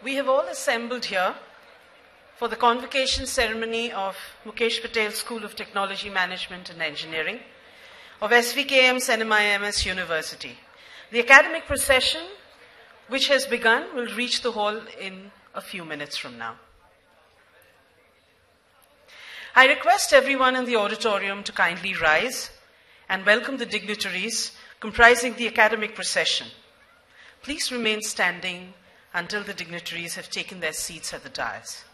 We have all assembled here for the convocation ceremony of Mukesh Patel School of Technology, Management and Engineering of SVKM's NMIMS University. The academic procession, which has begun, will reach the hall in a few minutes from now. I request everyone in the auditorium to kindly rise and welcome the dignitaries comprising the academic procession. Please remain standing until the dignitaries have taken their seats at the dais.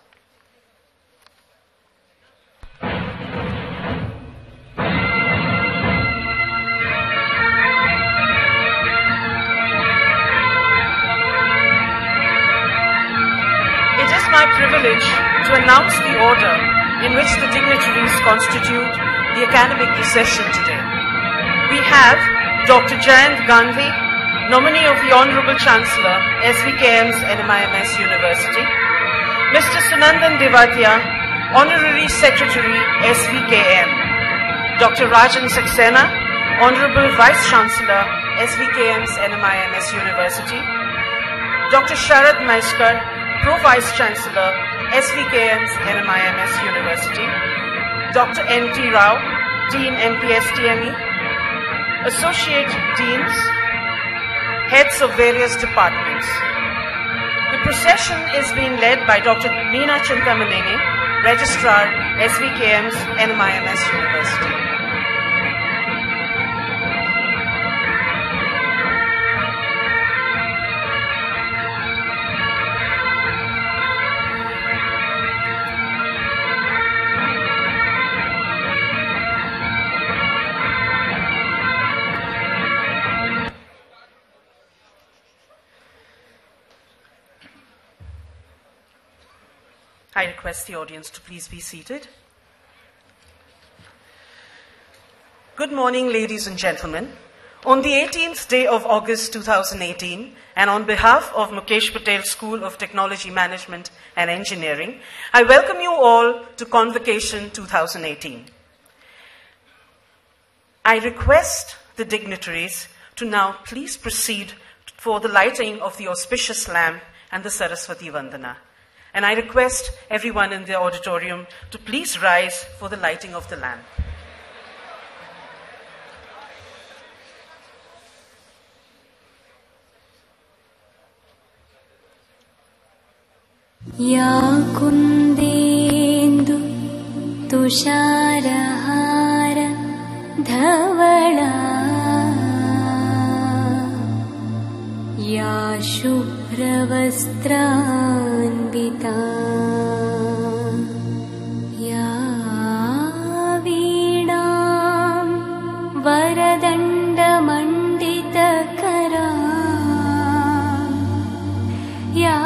It is my privilege to announce the order in which the dignitaries constitute the academic procession today. We have Dr. Jayant Gandhi, nominee of the Honorable Chancellor, SVKM's NMIMS University; Mr. Sunandan Devatia, Honorary Secretary, SVKM; Dr. Rajan Saxena, Honorable Vice Chancellor, SVKM's NMIMS University; Dr. Sharad Maiskar, Pro Vice Chancellor, SVKM's NMIMS University; Dr. N.T. Rao, Dean MPSTME; Associate Deans, heads of various departments. The procession is being led by Dr. Meena Chintamaneni, Registrar, SVKM's NMIMS University. I request the audience to please be seated. Good morning, ladies and gentlemen. On the 18th day of August 2018, and on behalf of Mukesh Patel School of Technology Management and Engineering, I welcome you all to Convocation 2018. I request the dignitaries to now please proceed for the lighting of the auspicious lamp and the Saraswati Vandana. And I request everyone in the auditorium to please rise for the lighting of the lamp. Ya kundendu tusharahara dhavala Ya shubhravastranvita Ya veenam varadandamanditakara Ya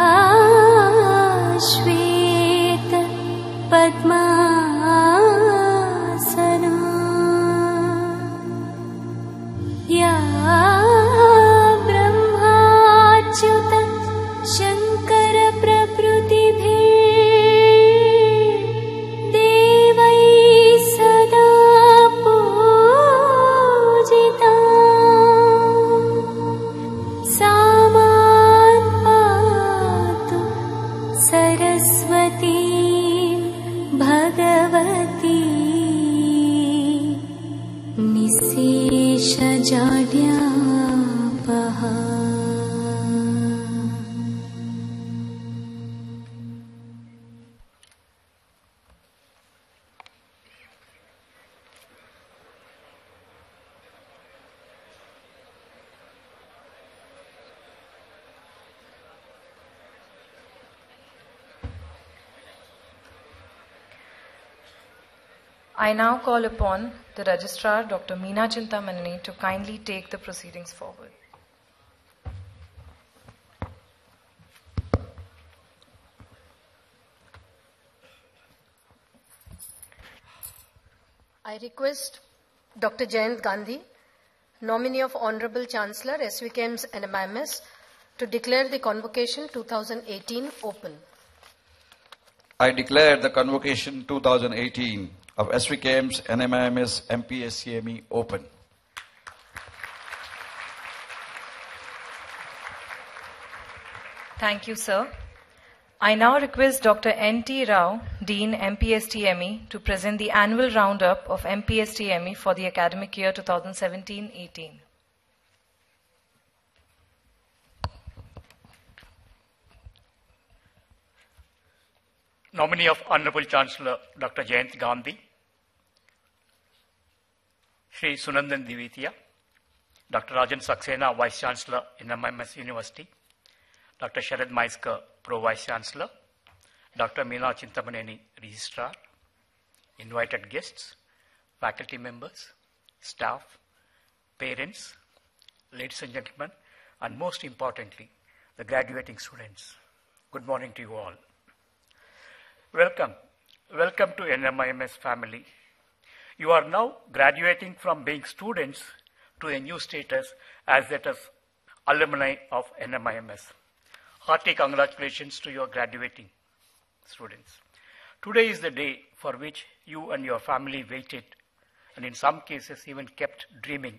Shweta Padmasana Ya Brahmachyuta Shankara Prakrutibhe Devai Sada Pujita Saman Patu Saraswati Bhagavati Nisesha Jadyapaha I now call upon the Registrar, Dr. Meena Chintamaneni, to kindly take the proceedings forward. I request Dr. Jayant Gandhi, nominee of Honorable Chancellor, SVKM's NMIMS, to declare the Convocation 2018 open. I declare the Convocation 2018 of SVKM's NMIMS MPSTME open. Thank you, sir. I now request Dr. N.T. Rao, Dean MPSTME, to present the annual roundup of MPSTME for the academic year 2017-18. nominee of Honorable Chancellor Dr. Jayant Gandhi, Shri Sunandan Divitiya, Dr. Rajan Saxena, Vice Chancellor in MIMS University, Dr. Sharad Maiskar, Pro Vice Chancellor, Dr. Meena Chintamaneni, Registrar, invited guests, faculty members, staff, parents, ladies and gentlemen, and most importantly, the graduating students. Good morning to you all. Welcome. Welcome to NMIMS family. You are now graduating from being students to a new status as that of alumni of NMIMS. Hearty congratulations to your graduating students. Today is the day for which you and your family waited, and in some cases even kept dreaming.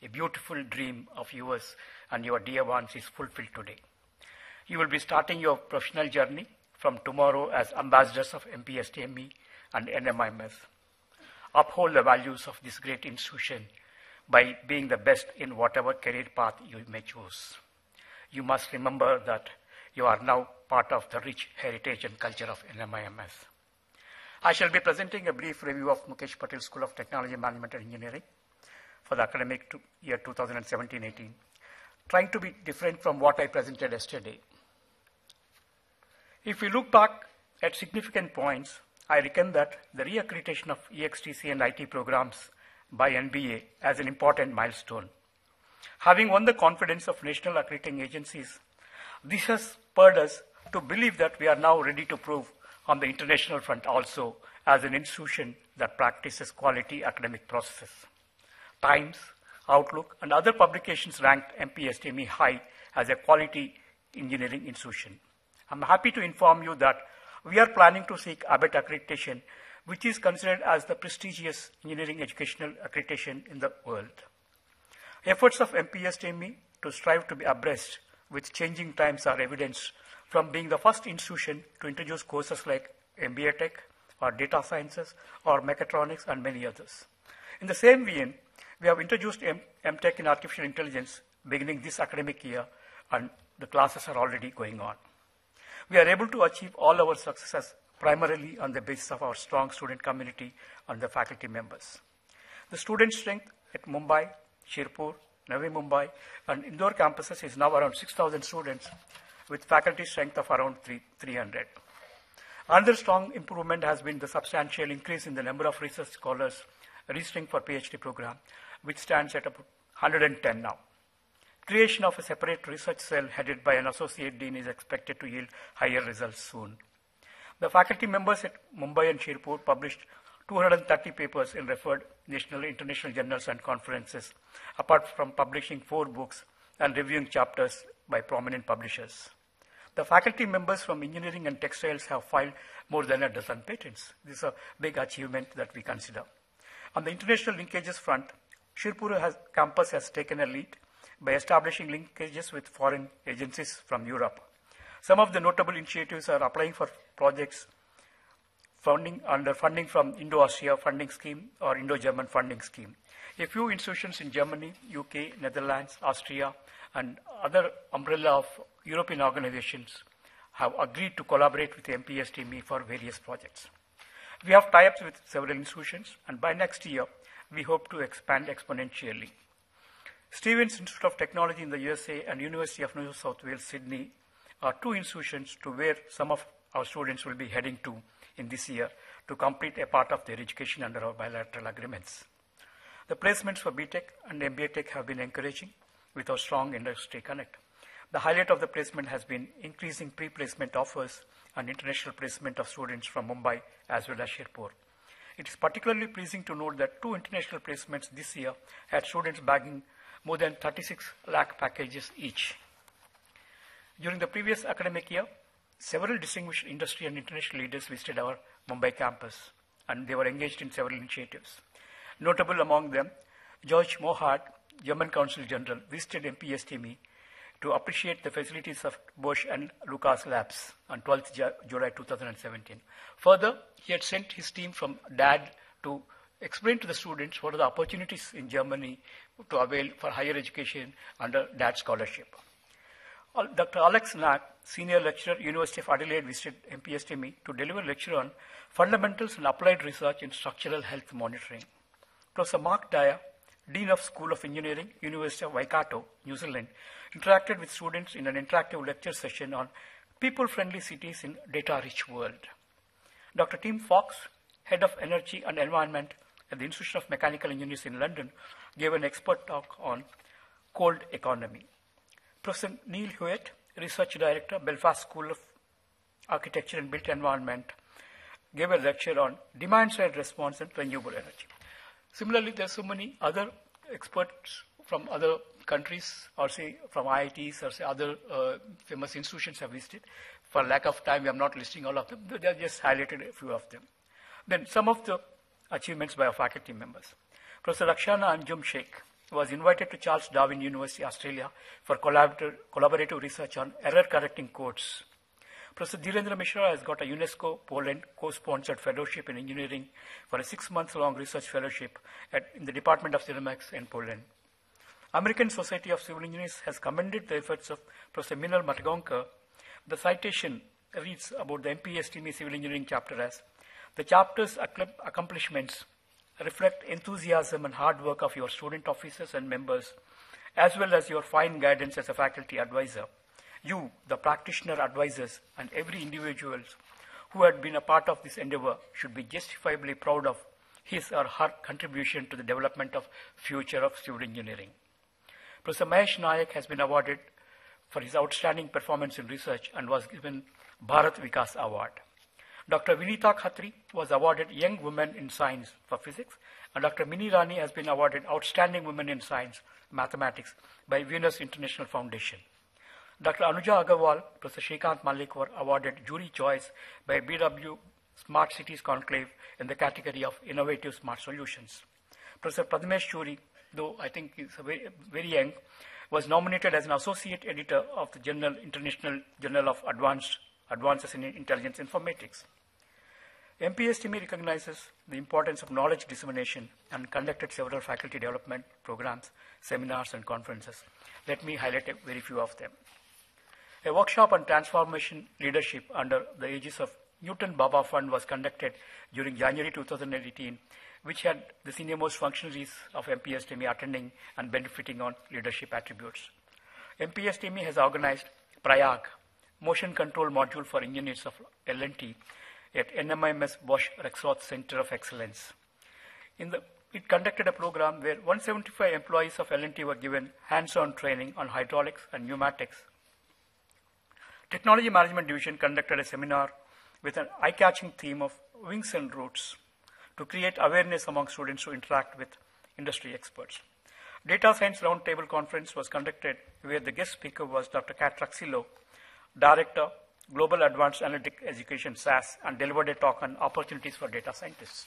A beautiful dream of yours and your dear ones is fulfilled today. You will be starting your professional journey from tomorrow as ambassadors of MPSTME and NMIMS. Uphold the values of this great institution by being the best in whatever career path you may choose. You must remember that you are now part of the rich heritage and culture of NMIMS. I shall be presenting a brief review of Mukesh Patel School of Technology, Management and Engineering for the academic year 2017-18, trying to be different from what I presented yesterday. If we look back at significant points, I reckon that the reaccreditation of EXTC and IT programs by NBA as an important milestone. Having won the confidence of national accrediting agencies, this has spurred us to believe that we are now ready to prove on the international front also as an institution that practices quality academic processes. Times, Outlook, and other publications ranked MPSTME high as a quality engineering institution. I'm happy to inform you that we are planning to seek ABET accreditation, which is considered as the prestigious engineering educational accreditation in the world. Efforts of MPSTME to strive to be abreast with changing times are evidenced from being the first institution to introduce courses like MBA Tech or Data Sciences or Mechatronics and many others. In the same vein, we have introduced MTech in Artificial Intelligence beginning this academic year, and the classes are already going on. We are able to achieve all our successes primarily on the basis of our strong student community and the faculty members. The student strength at Mumbai, Shirpur, Navi Mumbai, and Indore campuses is now around 6,000 students with faculty strength of around 300. Another strong improvement has been the substantial increase in the number of research scholars registering for PhD program, which stands at about 110 now. Creation of a separate research cell headed by an associate dean is expected to yield higher results soon. The faculty members at Mumbai and Shirpur published 230 papers in referred national and international journals and conferences, apart from publishing 4 books and reviewing chapters by prominent publishers. The faculty members from engineering and textiles have filed more than a dozen patents. This is a big achievement that we consider. On the international linkages front, Shirpur campus has taken a lead by establishing linkages with foreign agencies from Europe. Some of the notable initiatives are applying for projects under funding from Indo-Asia Funding Scheme or Indo-German Funding Scheme. A few institutions in Germany, UK, Netherlands, Austria, and other umbrella of European organizations have agreed to collaborate with MPSTME for various projects. We have tie-ups with several institutions, and by next year, we hope to expand exponentially. Stevens Institute of Technology in the USA and University of New South Wales, Sydney are 2 institutions to where some of our students will be heading to in this year to complete a part of their education under our bilateral agreements. The placements for BTech and MBA Tech have been encouraging with our strong industry connect. The highlight of the placement has been increasing pre-placement offers and international placement of students from Mumbai as well as Shirpur. It is particularly pleasing to note that 2 international placements this year had students bagging more than 36 lakh packages each. During the previous academic year, several distinguished industry and international leaders visited our Mumbai campus, and they were engaged in several initiatives. Notable among them, George Mohart, German Consul General, visited MPSTME to appreciate the facilities of Bosch and Lucas Labs on 12th July 2017. Further, he had sent his team from DAD to explain to the students what are the opportunities in Germany to avail for higher education under DAD scholarship. Dr. Alex Knack, Senior Lecturer, University of Adelaide, visited MPSTME to deliver a lecture on Fundamentals and Applied Research in Structural Health Monitoring. Professor Mark Dyer, Dean of School of Engineering, University of Waikato, New Zealand, interacted with students in an interactive lecture session on people-friendly cities in data-rich world. Dr. Tim Fox, Head of Energy and Environment at the Institute of Mechanical Engineers in London, gave an expert talk on cold economy. Professor Neil Hewitt, Research Director, Belfast School of Architecture and Built Environment, gave a lecture on demand-side response and renewable energy. Similarly, there are so many other experts from other countries, or say from IITs, or say other famous institutions have listed. For lack of time, we are not listing all of them. They have just highlighted a few of them. Then some of the achievements by our faculty members. Professor Rakshana Anjum Sheikh was invited to Charles Darwin University, Australia for collaborative research on error-correcting codes. Professor Dhirendra Mishra has got a UNESCO Poland co-sponsored fellowship in engineering for a 6-month-long research fellowship in the Department of Ceramics in Poland. American Society of Civil Engineers has commended the efforts of Professor Minal Matgonka. The citation reads about the MPSTME Civil Engineering chapter as, "The chapter's accomplishments reflect enthusiasm and hard work of your student officers and members, as well as your fine guidance as a faculty advisor. You, the practitioner advisors, and every individual who had been a part of this endeavor should be justifiably proud of his or her contribution to the development of future of civil engineering." Professor Mahesh Nayak has been awarded for his outstanding performance in research and was given Bharat Vikas Award. Dr. Vinita Khatri was awarded Young Women in Science for Physics, and Dr. Mini Rani has been awarded Outstanding Women in Science, Mathematics by Venus International Foundation. Dr. Anuja Agarwal, Professor Shrikant Malik were awarded Jury Choice by BW Smart Cities Conclave in the category of Innovative Smart Solutions. Professor Pradmesh Shuri, though I think he's very, very young, was nominated as an associate editor of the International Journal of Advances in Intelligence Informatics. MPSTME recognizes the importance of knowledge dissemination and conducted several faculty development programs, seminars, and conferences. Let me highlight a very few of them. A workshop on transformation leadership under the aegis of Newton Baba Fund was conducted during January 2018, which had the senior-most functionaries of MPSTME attending and benefiting on leadership attributes. MPSTME has organized Prayag, Motion Control Module for Engineers of L&T, at NMIMS Bosch Rexroth Center of Excellence. It conducted a program where 175 employees of L&T were given hands-on training on hydraulics and pneumatics. Technology Management Division conducted a seminar with an eye-catching theme of wings and roots to create awareness among students who interact with industry experts. Data Science Roundtable Conference was conducted where the guest speaker was Dr. Kat Traxillo, Director, Global Advanced Analytic Education, SAS, and delivered a talk on opportunities for data scientists.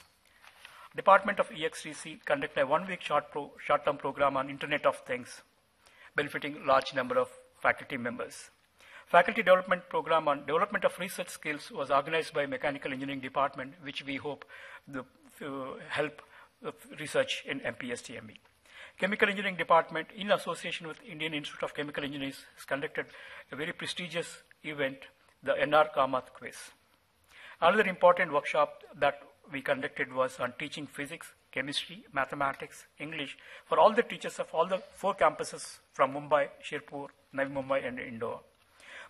Department of EXTC conducted a one-week short-term program on Internet of Things, benefiting large number of faculty members. Faculty development program on development of research skills was organized by Mechanical Engineering Department, which we hope help research in MPSTME. Chemical Engineering Department, in association with Indian Institute of Chemical Engineers, has conducted a very prestigious event, the NR Kamath Quiz. Another important workshop that we conducted was on teaching physics, chemistry, mathematics, English for all the teachers of all the 4 campuses from Mumbai, Shirpur, Navi Mumbai, and Indore.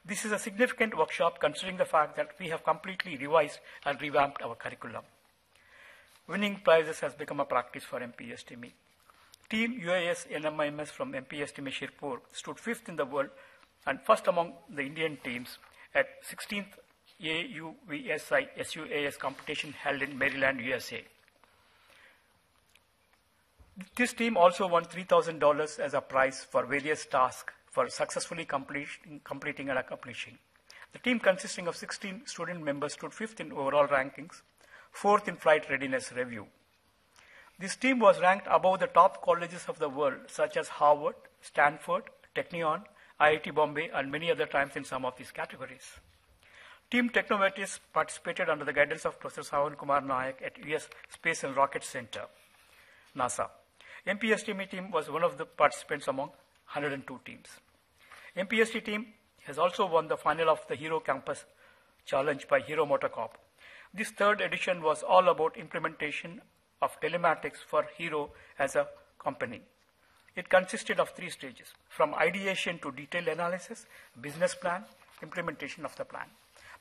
This is a significant workshop considering the fact that we have completely revised and revamped our curriculum. Winning prizes has become a practice for MPSTME. Team UAS NMIMS from MPSTME Shirpur stood 5th in the world and first among the Indian teams at 16th AUVSI SUAS competition held in Maryland, USA. This team also won $3,000 as a prize for various tasks for successfully completing and accomplishing. The team consisting of 16 student members stood 5th in overall rankings, 4th in flight readiness review. This team was ranked above the top colleges of the world, such as Harvard, Stanford, Technion, IIT Bombay, and many other times in some of these categories. Team Technovatis participated under the guidance of Professor Sawan Kumar Nayak at US Space and Rocket Center, NASA. MPSTME team was one of the participants among 102 teams. MPST team has also won the final of the Hero Campus Challenge by Hero MotoCorp. This third edition was all about implementation of telematics for Hero as a company. It consisted of 3 stages, from ideation to detailed analysis, business plan, implementation of the plan.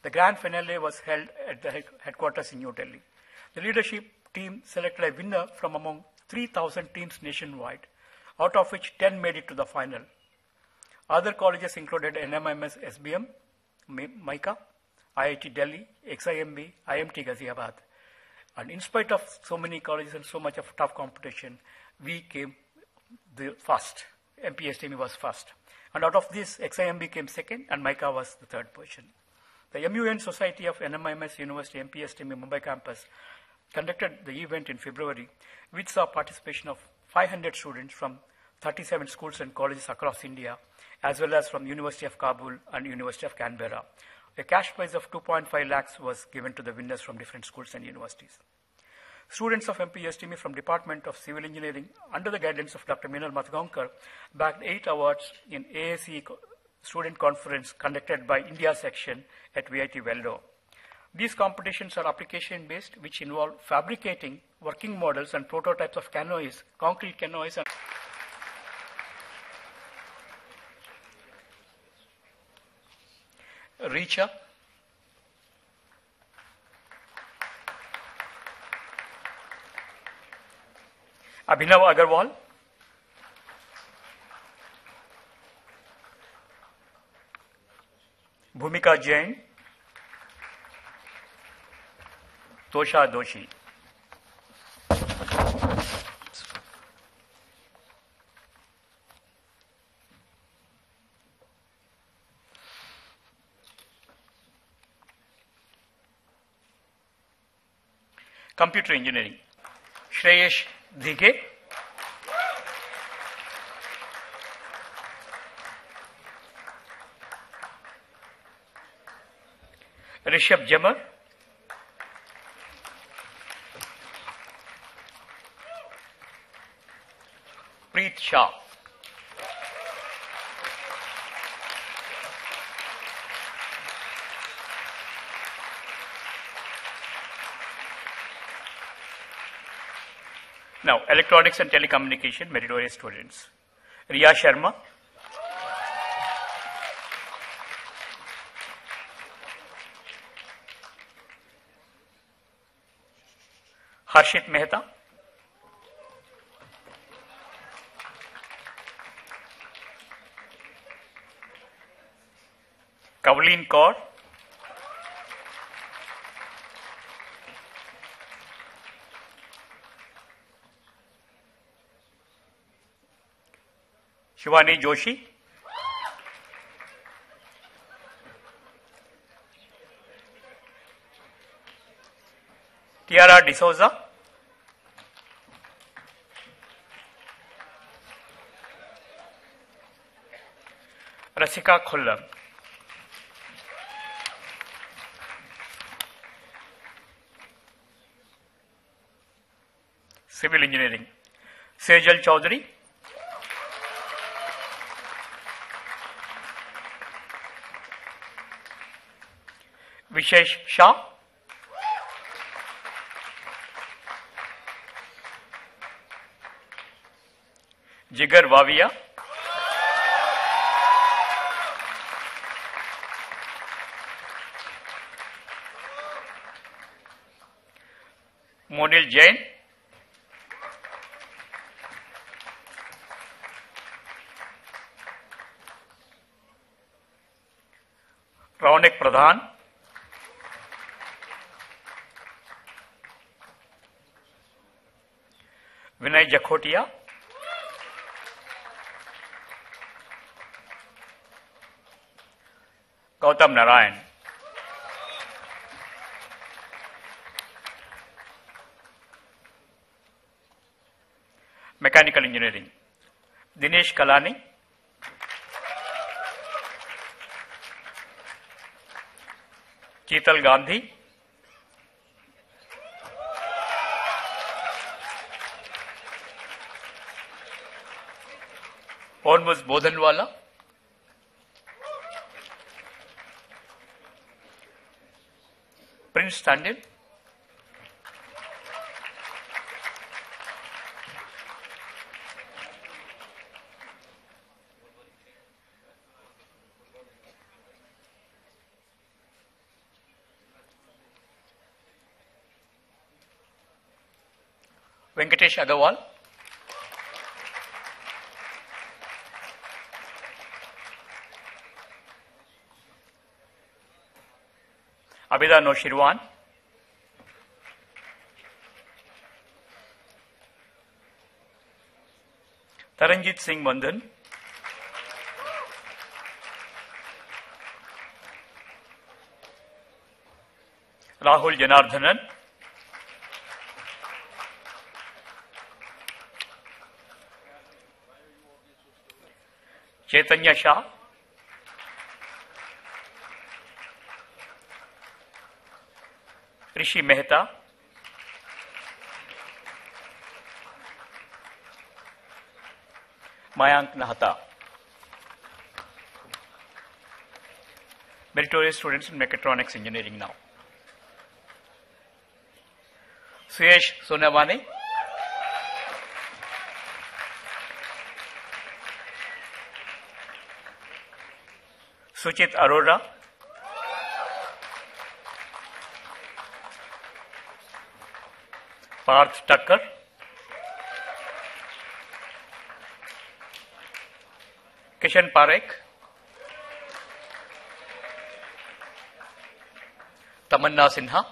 The grand finale was held at the headquarters in New Delhi. The leadership team selected a winner from among 3,000 teams nationwide, out of which 10 made it to the final. Other colleges included NMIMS SBM, MICA, IIT Delhi, XIMB, IMT Ghaziabad. And in spite of so many colleges and so much of tough competition, we came the first. MPSTME was first. And out of this, XIMB came second and MICA was the third position. The MUN Society of NMIMS University MPSTME Mumbai campus conducted the event in February, which saw participation of 500 students from 37 schools and colleges across India, as well as from University of Kabul and University of Canberra. A cash prize of 2.5 lakhs was given to the winners from different schools and universities. Students of MPSTME from Department of Civil Engineering, under the guidance of Dr. Meenal Matgaonkar, bagged 8 awards in AACE student conference conducted by India section at VIT Veldo. These competitions are application-based, which involve fabricating working models and prototypes of canoes, concrete canoes, and Richa. Abhinav Agarwal. Bhumika Jain. Tosha Doshi. Computer Engineering, Shreyesh Dhige. Rishabh Jamar. Preet Shah. Now, electronics and telecommunication meritorious students. Riya Sharma. Harshit Mehta. Kavleen Kaur. Shivani Joshi. Tiara D'Souza. Rasika Khullam. Civil Engineering, Sejal Chaudhary. Vishesh Shah. Jigar Wavia. Monil Jain. Raunik Pradhan. Vinay Jakhotia. Gautam Narayan. Mechanical Engineering, Dinesh Kalani. Cheetal Gandhi. Hormuz Bodhanwala. Students, stand in. Venkatesh Agarwal. Abida Noshirwan. Taranjit Singh Bandhan. Rahul Janardhanan. Chaitanya Shah. Rishi Mehta. Mayank Nahata. Meritorious students in mechatronics engineering now. Suyesh Sonavani. Suchit Arora. Parth Tucker. Kishan Parekh. Tamanna Sinha.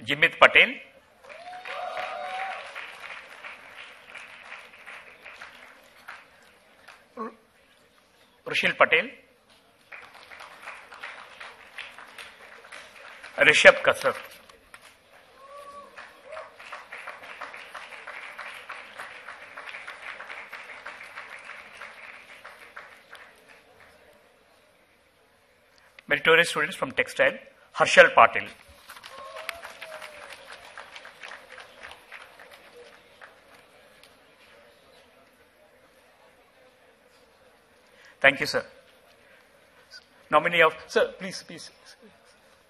Jimit Patel. Rushil Patel. Rishabh Kasar. Meritorious students from textile, Harshal Patil. Thank you, sir. Nominee of, sir, please,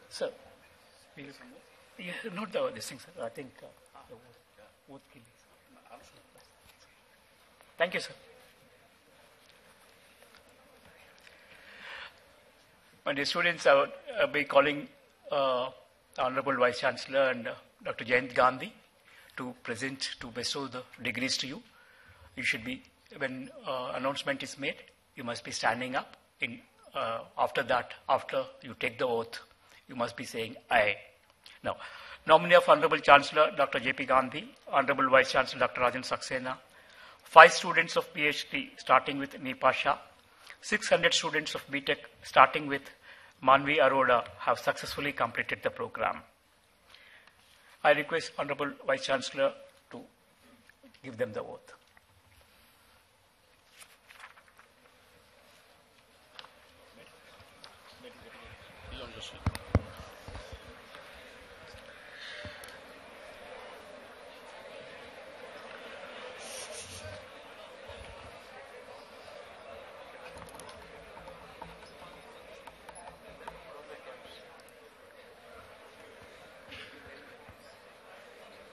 sir. Yeah, not this thing, sir. I think the oath. Thank you, sir. My dear students, I will be calling Honorable Vice Chancellor and Dr. Jayant Gandhi to bestow the degrees to you. You should be, when announcement is made, you must be standing up. After you take the oath, you must be saying aye. Now, nominee of Honorable Chancellor Dr. J.P. Gandhi, Honorable Vice Chancellor Dr. Rajan Saxena, 5 students of Ph.D. starting with Nipa Shah, 600 students of BTech starting with Manvi Arora have successfully completed the program. I request Honorable Vice Chancellor to give them the oath.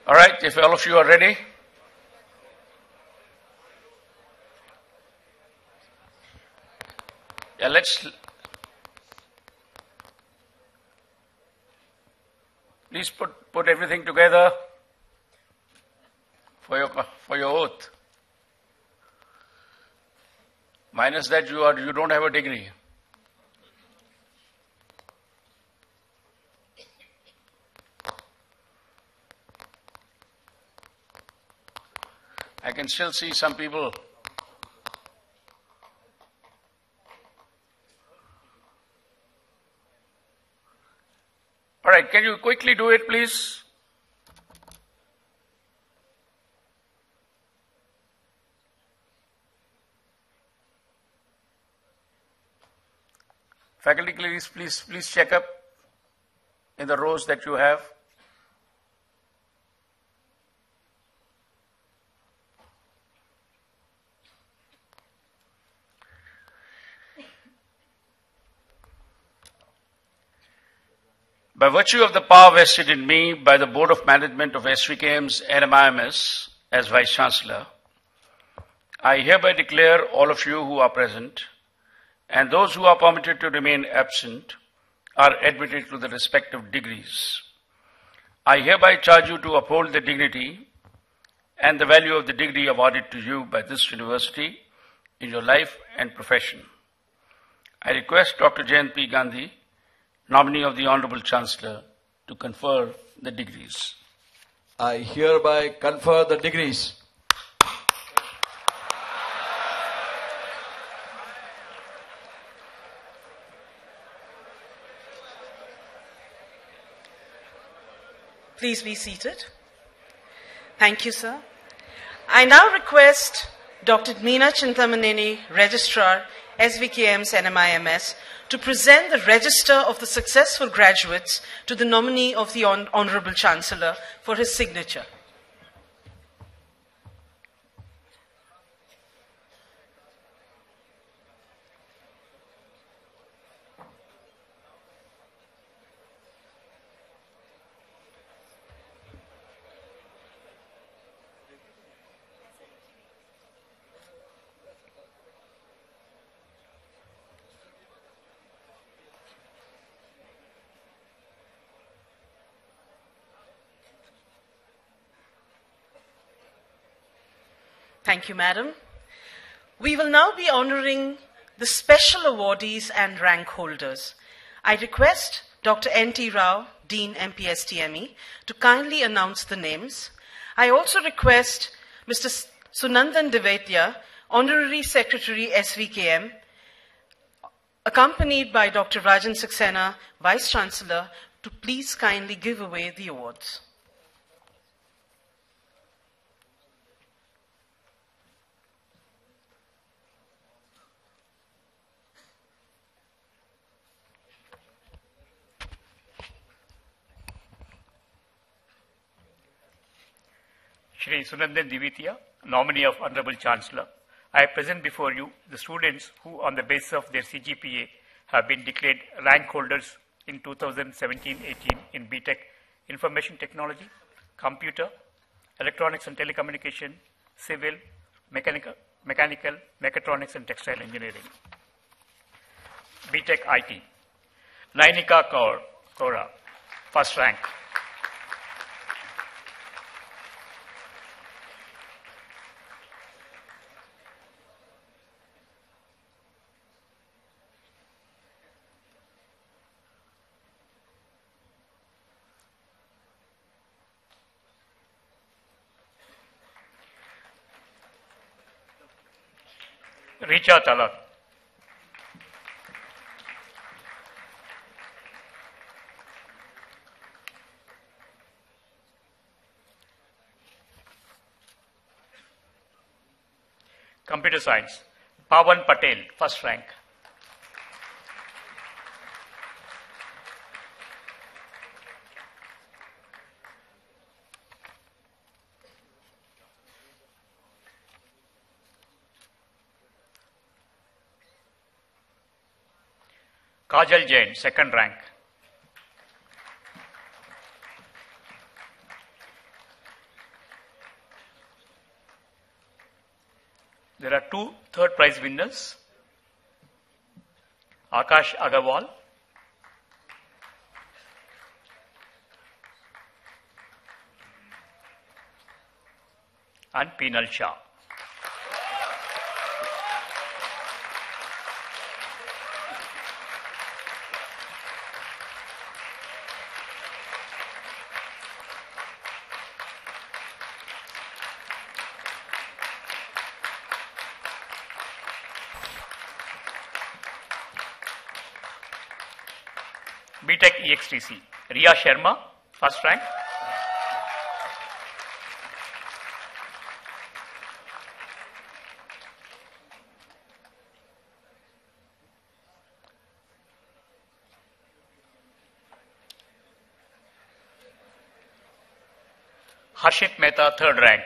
All right, if all of you are ready. Yeah, let's please put everything together for your oath. Minus that you don't have a degree. I can still see some people. All right, can you quickly do it, please? Faculty, please check up in the rows that you have. By virtue of the power vested in me by the Board of Management of SVKM's NMIMS as Vice Chancellor, I hereby declare all of you who are present and those who are permitted to remain absent are admitted to the respective degrees. I hereby charge you to uphold the dignity and the value of the degree awarded to you by this university in your life and profession. I request Dr. Jayant P. Gandhi, nominee of the Honorable Chancellor, to confer the degrees. I hereby confer the degrees. Please be seated. Thank you, sir. I now request Dr. Meena Chintamaneni, Registrar, SVKM's NMIMS, to present the register of the successful graduates to the nominee of the Honorable Chancellor for his signature. Thank you, Madam. We will now be honoring the special awardees and rank holders. I request Dr. N.T. Rao, Dean MPSTME, to kindly announce the names. I also request Mr. Sunandan Devaitya, Honorary Secretary SVKM, accompanied by Dr. Rajan Saxena, Vice Chancellor, to please kindly give away the awards. Shri Sunandan Divitya, nominee of Honorable Chancellor, I present before you the students who, on the basis of their CGPA, have been declared rank holders in 2017-18 in BTech Information Technology, Computer, Electronics and Telecommunication, Civil, Mechanical, Mechatronics and Textile Engineering. BTech IT, Nainika Kaura, first rank. Richa Talak. Computer Science, Pawan Patel, first rank. Kajal Jain, second rank. There are two third prize winners. Akash Agarwal and Peenal Shah. BTech EXTC, Riya Sharma, first rank. Harshit Mehta, third rank.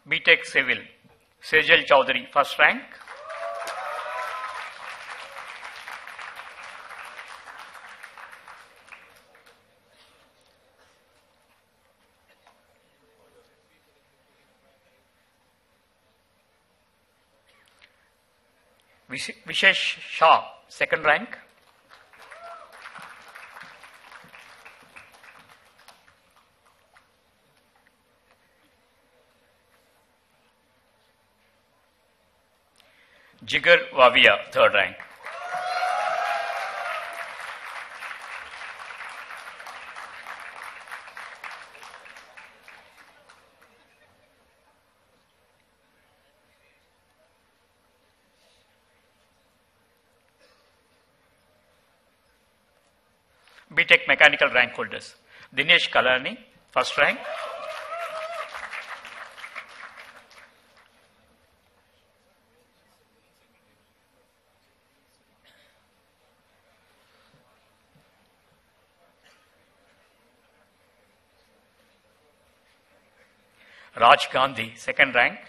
B.Tech Civil, Sejal Chowdhury, first rank. Vishesh Shah, second rank. Jigar Wavia, third rank. B.Tech Mechanical rank holders. Dinesh Kalani, first rank. Raj Gandhi, second rank.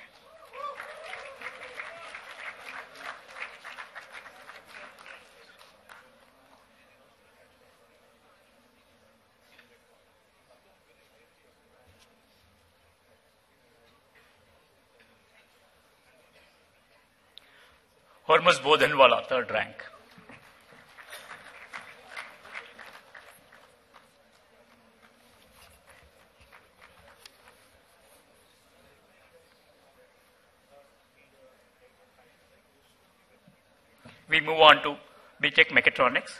Hormuz Bodhanwala, third rank. We move on to B.Tech Mechatronics.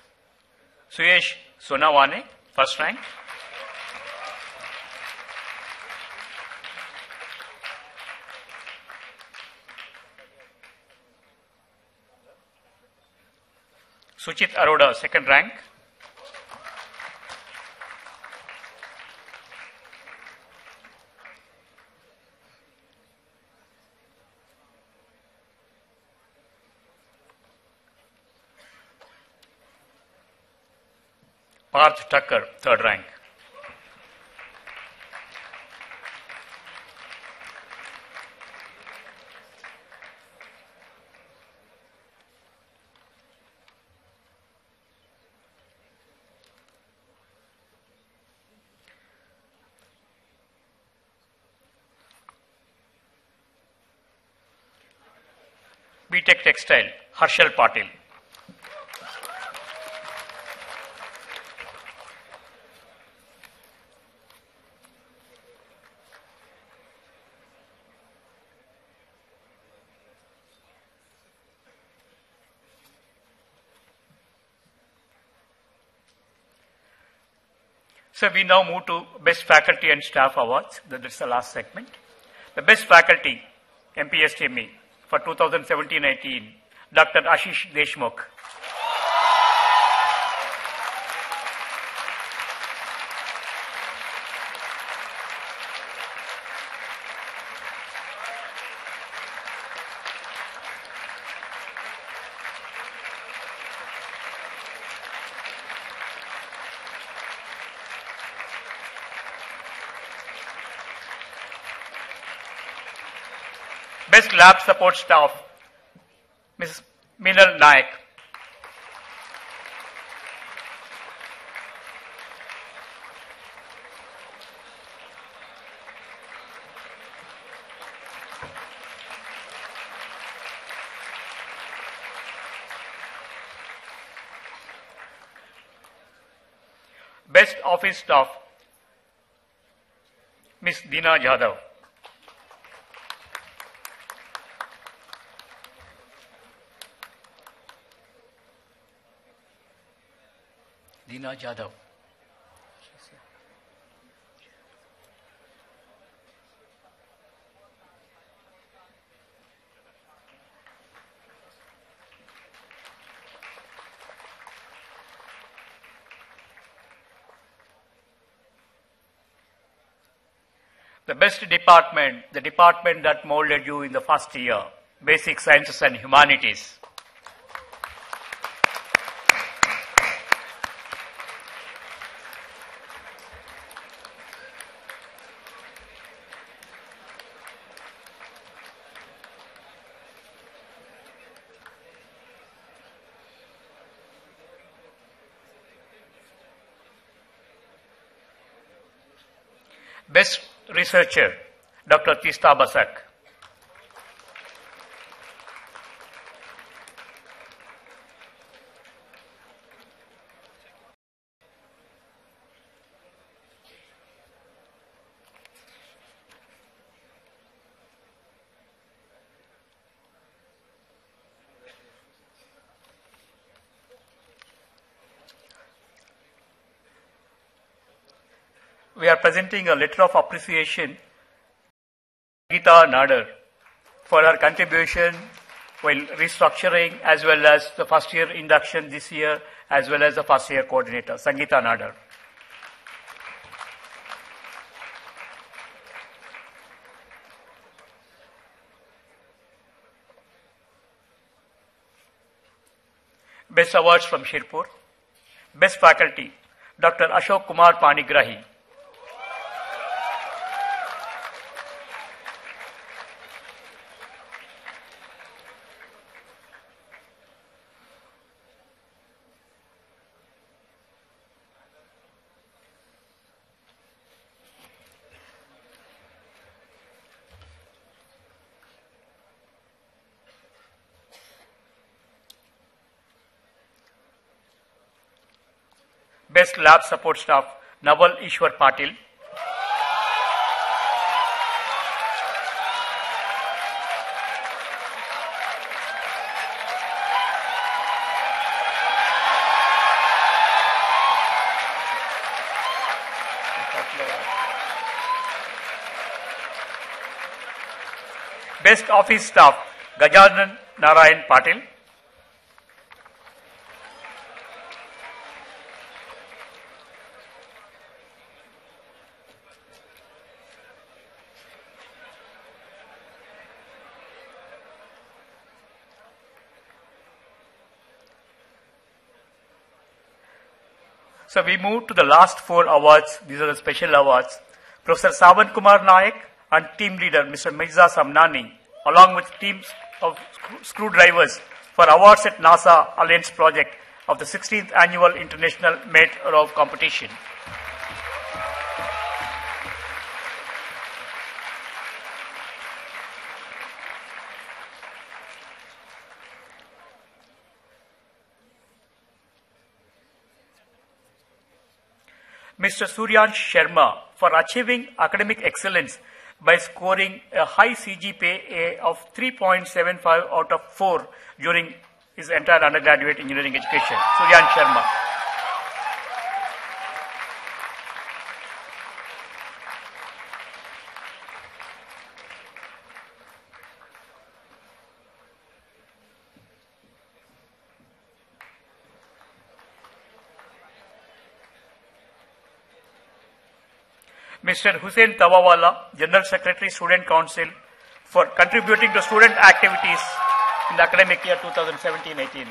Suyesh Sonawane, first rank. Suchit Arora, second rank. Parth Thakkar, third rank. B.Tech Textile, Harshal Patil. So we now move to Best Faculty and Staff Awards. That is the last segment. The Best Faculty, MPSTME, for 2017-18, Dr. Ashish Deshmukh. Best Lab Support Staff, Ms. Minal Naik. Best Office Staff, Ms. Dina Jadhav. Dina Jadhav. The best department, the department that molded you in the first year, Basic Sciences and Humanities. Best Researcher, Dr. Tista Basak. We are presenting a letter of appreciation to Geeta Nadar for her contribution while restructuring as well as the first year induction this year as well as the first year coordinator, Sangeeta Nadar. Best awards from Shirpur. Best faculty, Dr. Ashok Kumar Panigrahi. Best Lab Support Staff, Naval Ishwar Patil. Best Office Staff, Gajanan Narayan Patil. So we move to the last 4 awards. These are the special awards. Professor Savan Kumar Naik and team leader Mr. Mirza Samnani, along with teams of screwdrivers for awards at NASA Alliance project of the 16th annual International Mate Rov competition. Mr. Suryansh Sharma for achieving academic excellence by scoring a high CGPA of 3.75 out of 4 during his entire undergraduate engineering education. Suryansh Sharma. Mr. Hussein Tawawala, General Secretary, Student Council, for contributing to student activities in the academic year 2017-18.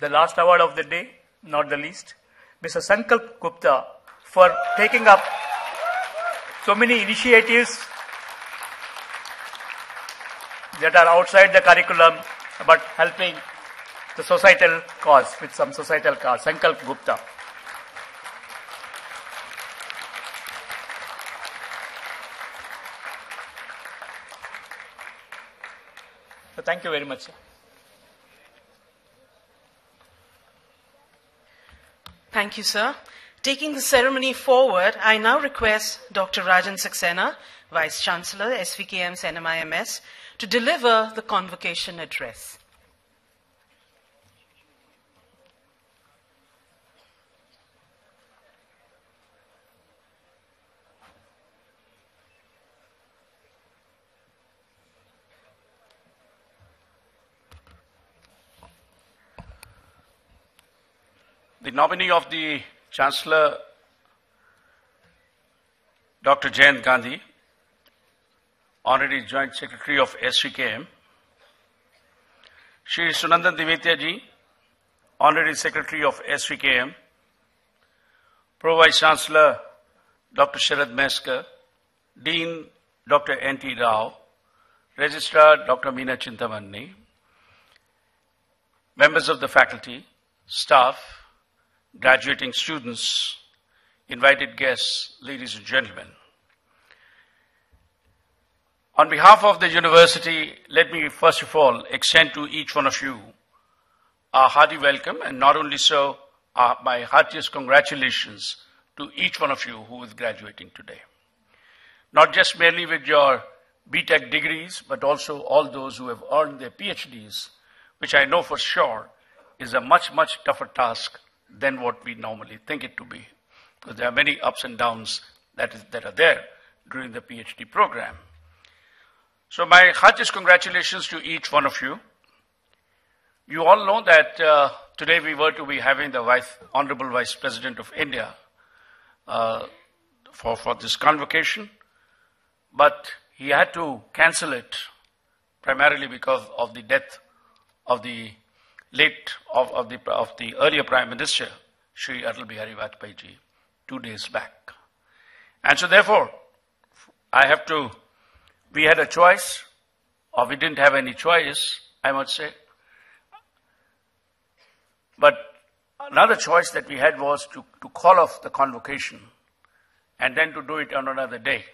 The last award of the day, not the least, Mr. Sankalp Gupta for taking up so many initiatives that are outside the curriculum but helping the societal cause with some societal cause. Sankalp Gupta. So thank you very much, sir. Thank you, sir. Taking the ceremony forward, I now request Dr. Rajan Saxena, Vice Chancellor, SVKM's NMIMS, to deliver the convocation address. The nominee of the Chancellor, Dr. Jayant Gandhi, Honorary Joint Secretary of SVKM, Shri Sunandan Divetya ji, Honorary Secretary of SVKM, Pro Vice Chancellor Dr. Sharad Maiskar, Dean Dr. N.T. Rao, Registrar Dr. Meena Chintamani, members of the faculty, staff, graduating students, invited guests, ladies and gentlemen. On behalf of the university, let me first of all extend to each one of you a hearty welcome, and not only so, my heartiest congratulations to each one of you who is graduating today. Not just merely with your B.Tech degrees, but also all those who have earned their Ph.Ds, which I know for sure is a much, much tougher task than what we normally think it to be, because there are many ups and downs that are there during the Ph.D. program. So my heartiest congratulations to each one of you. You all know that today we were to be having the Honorable Vice President of India for this convocation, but he had to cancel it primarily because of the death of the earlier Prime Minister, Shri Atal Bihari Vajpayee ji, 2 days back. And so therefore, we had a choice, or we didn't have any choice, I must say. But another choice that we had was to call off the convocation and then to do it on another day.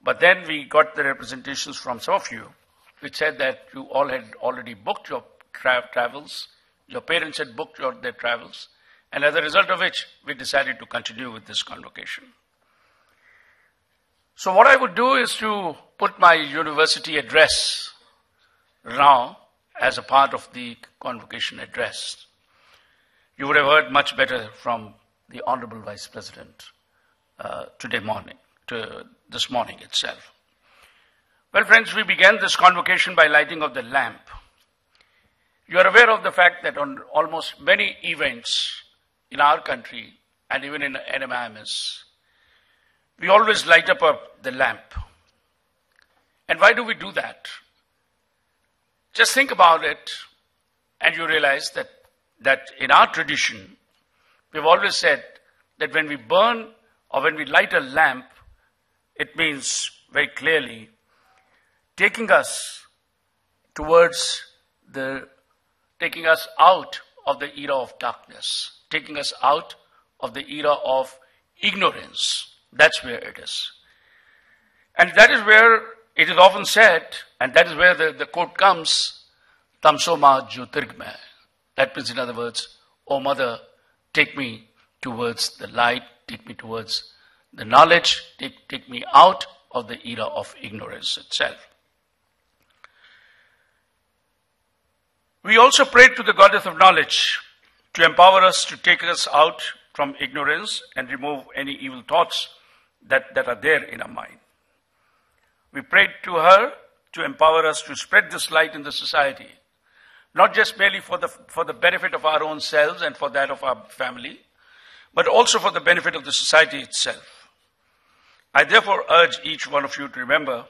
But then we got the representations from some of you, which said that you all had already booked your travels, your parents had booked their travels, and as a result of which, we decided to continue with this convocation. So what I would do is to put my university address now as a part of the convocation address. You would have heard much better from the Honorable Vice President this morning itself. Well, friends, we began this convocation by lighting of the lamp. You are aware of the fact that on almost many events in our country and even in NMIMS, we always light up the lamp. And why do we do that? Just think about it and you realize that in our tradition, we've always said that when we burn or when we light a lamp, it means very clearly taking us out of the era of darkness, taking us out of the era of ignorance. That's where it is. And that is where it is often said, and that is where the quote comes, Tamsoma Jyotirgmay. That means, in other words, oh mother, take me towards the light, take me towards the knowledge, take me out of the era of ignorance itself. We also prayed to the goddess of knowledge to empower us, to take us out from ignorance and remove any evil thoughts that are there in our mind. We prayed to her to empower us to spread this light in the society, not just merely for the benefit of our own selves and for that of our family, but also for the benefit of the society itself. I therefore urge each one of you to remember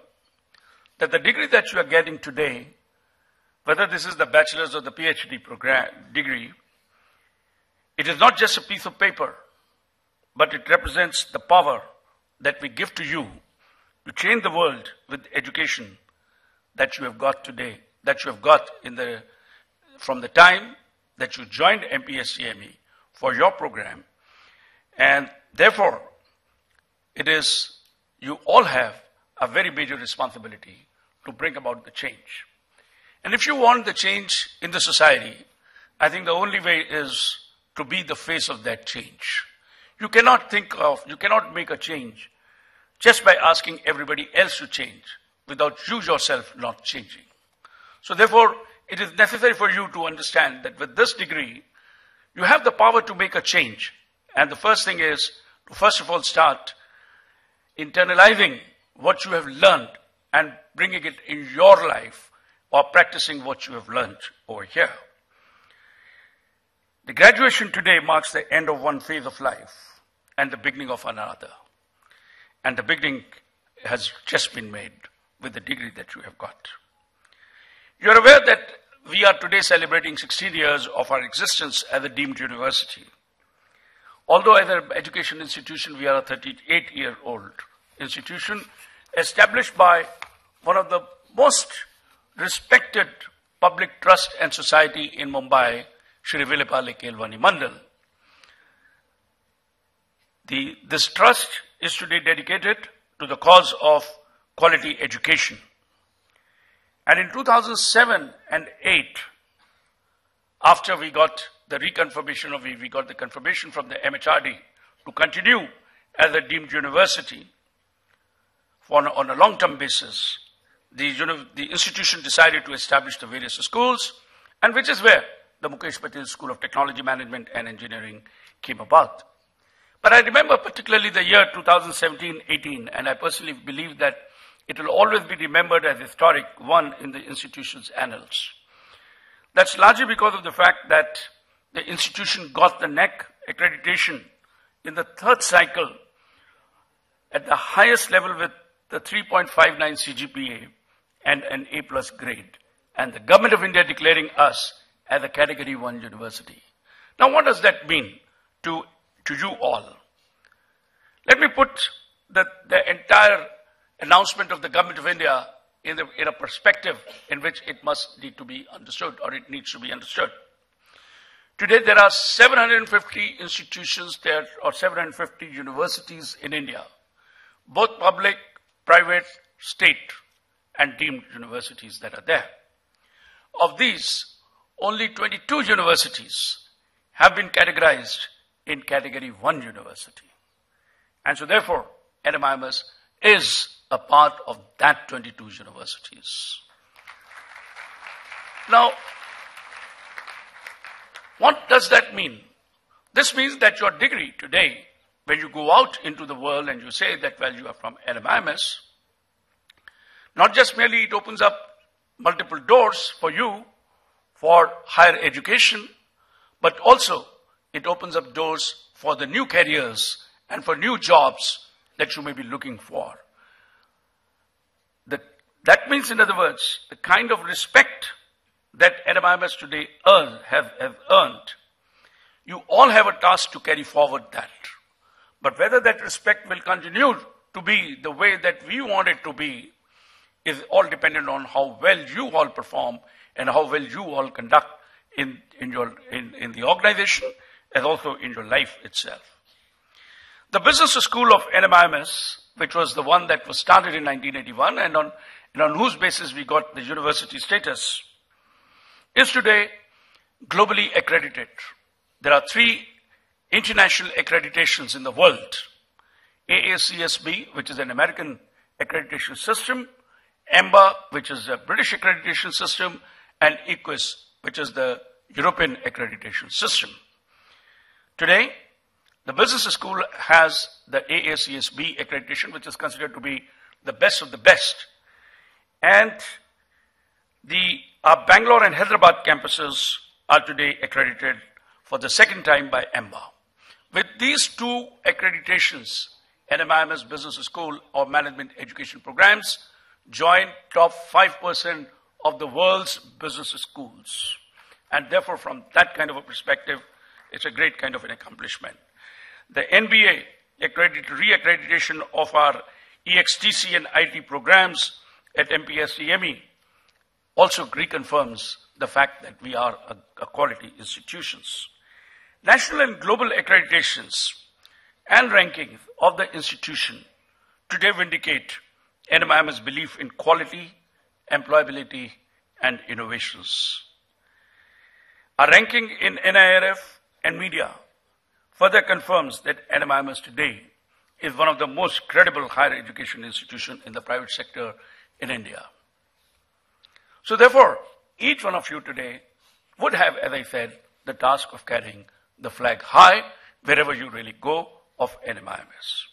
that the degree that you are getting today, whether this is the bachelor's or the PhD degree, it is not just a piece of paper, but it represents the power that we give to you to change the world with education that you have got today, that you have got from the time that you joined MPSTME for your program. And therefore, you all have a very major responsibility to bring about the change. And if you want the change in the society, I think the only way is to be the face of that change. You cannot make a change just by asking everybody else to change without you yourself not changing. So therefore, it is necessary for you to understand that with this degree, you have the power to make a change. And the first thing is to first of all start internalizing what you have learned and bringing it in your life or practicing what you have learned over here. The graduation today marks the end of one phase of life and the beginning of another. And the beginning has just been made with the degree that you have got. You are aware that we are today celebrating 16 years of our existence as a deemed university. Although as an education institution, we are a 38-year-old institution established by one of the most respected public trust and society in Mumbai, Shri Vile Parle Kelwani Mandal. This trust is today dedicated to the cause of quality education. And in 2007 and 8, after we got the reconfirmation of, we got the confirmation from the MHRD to continue as a deemed university on a long-term basis, the institution decided to establish the various schools, and which is where the Mukesh Patel School of Technology, Management and Engineering came about. But I remember particularly the year 2017-18, and I personally believe that it will always be remembered as historic one in the institution's annals. That's largely because of the fact that the institution got the NEC accreditation in the third cycle at the highest level with the 3.59 CGPA and an A+ grade, and the Government of India declaring us as a Category 1 university. Now, what does that mean to you all? Let me put the entire announcement of the Government of India in a perspective in which it must need to be understood, or it needs to be understood. Today, there are 750 institutions there, or 750 universities in India, both public, private, state, and deemed universities that are there. Of these, only 22 universities have been categorized in Category 1 university. And so therefore, NMIMS is a part of that 22 universities. Now, what does that mean? This means that your degree today, when you go out into the world and you say that, well, you are from NMIMS, not just merely it opens up multiple doors for you for higher education, but also it opens up doors for the new careers and for new jobs that you may be looking for. That means, in other words, the kind of respect that NMIMS today have earned, you all have a task to carry forward that. But whether that respect will continue to be the way that we want it to be is all dependent on how well you all perform and how well you all conduct in the organization as also in your life itself. The business school of NMIMS, which was the one that was started in 1981 and on whose basis we got the university status, is today globally accredited. There are 3 international accreditations in the world: AACSB, which is an American accreditation system, EMBA, which is a British accreditation system, and EQUIS, which is the European accreditation system. Today, the business school has the AACSB accreditation, which is considered to be the best of the best. And our Bangalore and Hyderabad campuses are today accredited for the second time by EMBA. With these 2 accreditations, NMIMS Business School of Management Education Programs join top 5% of the world's business schools. And therefore, from that kind of a perspective, it's a great kind of an accomplishment. The NBA re-accreditation of our EXTC and IT programs at MPSTME also reconfirms the fact that we are a quality institutions. National and global accreditations and rankings of the institution today vindicate NMIMS' belief in quality, employability, and innovations. Our ranking in NIRF and media further confirms that NMIMS today is one of the most credible higher education institutions in the private sector in India. So therefore, each one of you today would have, as I said, the task of carrying the flag high wherever you really go of NMIMS.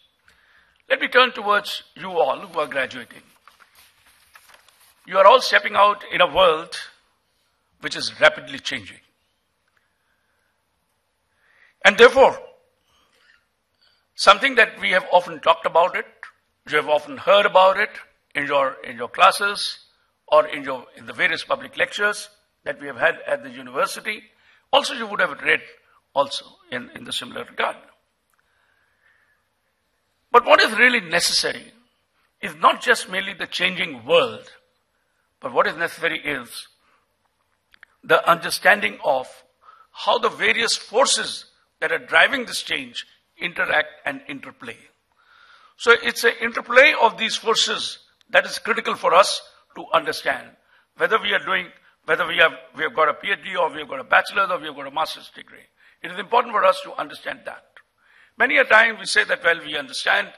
Let me turn towards you all who are graduating. You are all stepping out in a world which is rapidly changing. And therefore, something that we have often talked about it, you have often heard about it in your classes or in the various public lectures, that we have had at the university, also you would have read also in the similar regard. But what is really necessary is not just merely the changing world, but what is necessary is the understanding of how the various forces that are driving this change interact and interplay. So it's an interplay of these forces that is critical for us to understand whether we have got a Ph.D. or we have got a bachelor's or we have got a master's degree. It is important for us to understand that. Many a time we say that, well, we understand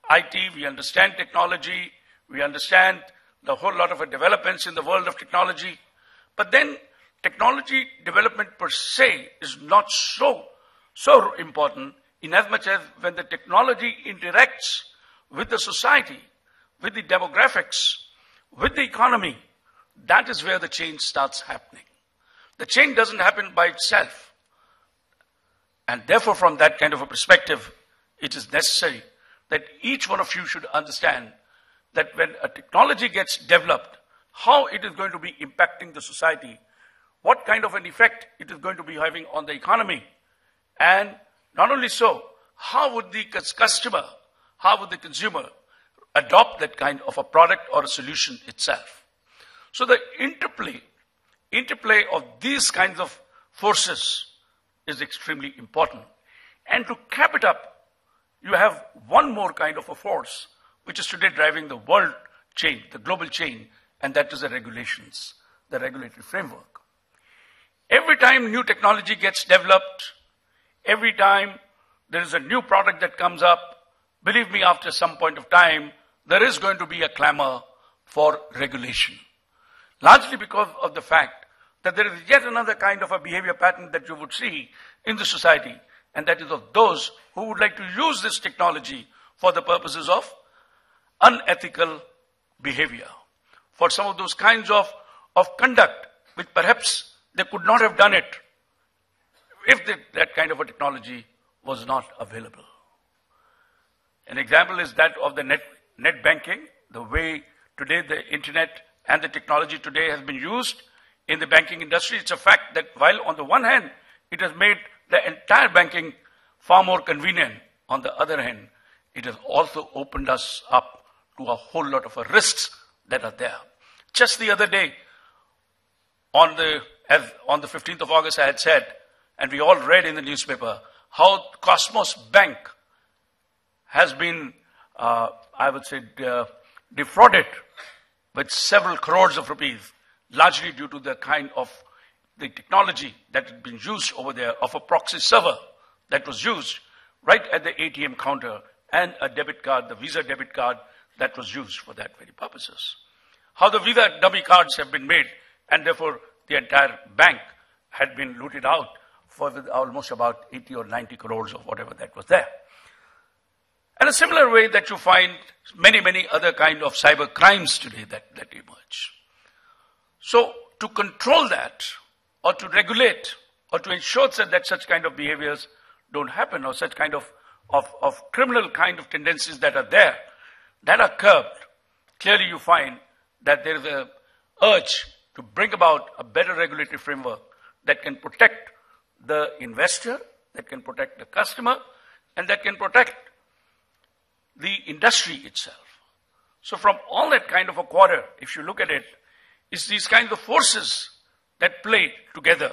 IT, we understand technology, we understand the whole lot of developments in the world of technology, but then technology development per se is not so important in as much as when the technology interacts with the society, with the demographics, with the economy, that is where the change starts happening. The change doesn't happen by itself. And therefore, from that kind of a perspective, it is necessary that each one of you should understand that when a technology gets developed, how it is going to be impacting the society, what kind of an effect it is going to be having on the economy, and not only so, how would the customer, how would the consumer adopt that kind of a product or a solution itself. So the interplay of these kinds of forces is extremely important. And to cap it up, you have one more kind of a force, which is today driving the world change, the global change, and that is the regulations, the regulatory framework. Every time new technology gets developed, every time there is a new product that comes up, believe me, after some point of time, there is going to be a clamor for regulation. Largely because of the fact that there is yet another kind of a behavior pattern that you would see in the society, and that is of those who would like to use this technology for the purposes of unethical behavior, for some of those kinds of conduct which perhaps they could not have done it if that kind of a technology was not available. An example is that of the net banking, the way today the internet and the technology today has been used in the banking industry. It's a fact that while on the one hand, it has made the entire banking far more convenient, on the other hand, it has also opened us up to a whole lot of risks that are there. Just the other day, on the 15th of August, I had said, and we all read in the newspaper, how Cosmos Bank has been, I would say, defrauded with several crores of rupees, largely due to the kind of the technology that had been used over there of a proxy server that was used right at the ATM counter, and a debit card, the Visa debit card, that was used for that very purposes. How the Visa dummy cards have been made, and therefore the entire bank had been looted out for almost about 80 or 90 crores of whatever that was there. And a similar way that you find many, many other kind of cyber crimes today that emerge. So to control that, or to regulate, or to ensure that such kind of behaviors don't happen, or such kind of criminal kind of tendencies that are there, that are curbed, clearly you find that there is an urge to bring about a better regulatory framework that can protect the investor, that can protect the customer, and that can protect the industry itself. So from all that kind of a quarter, if you look at it, it's these kinds of forces that play together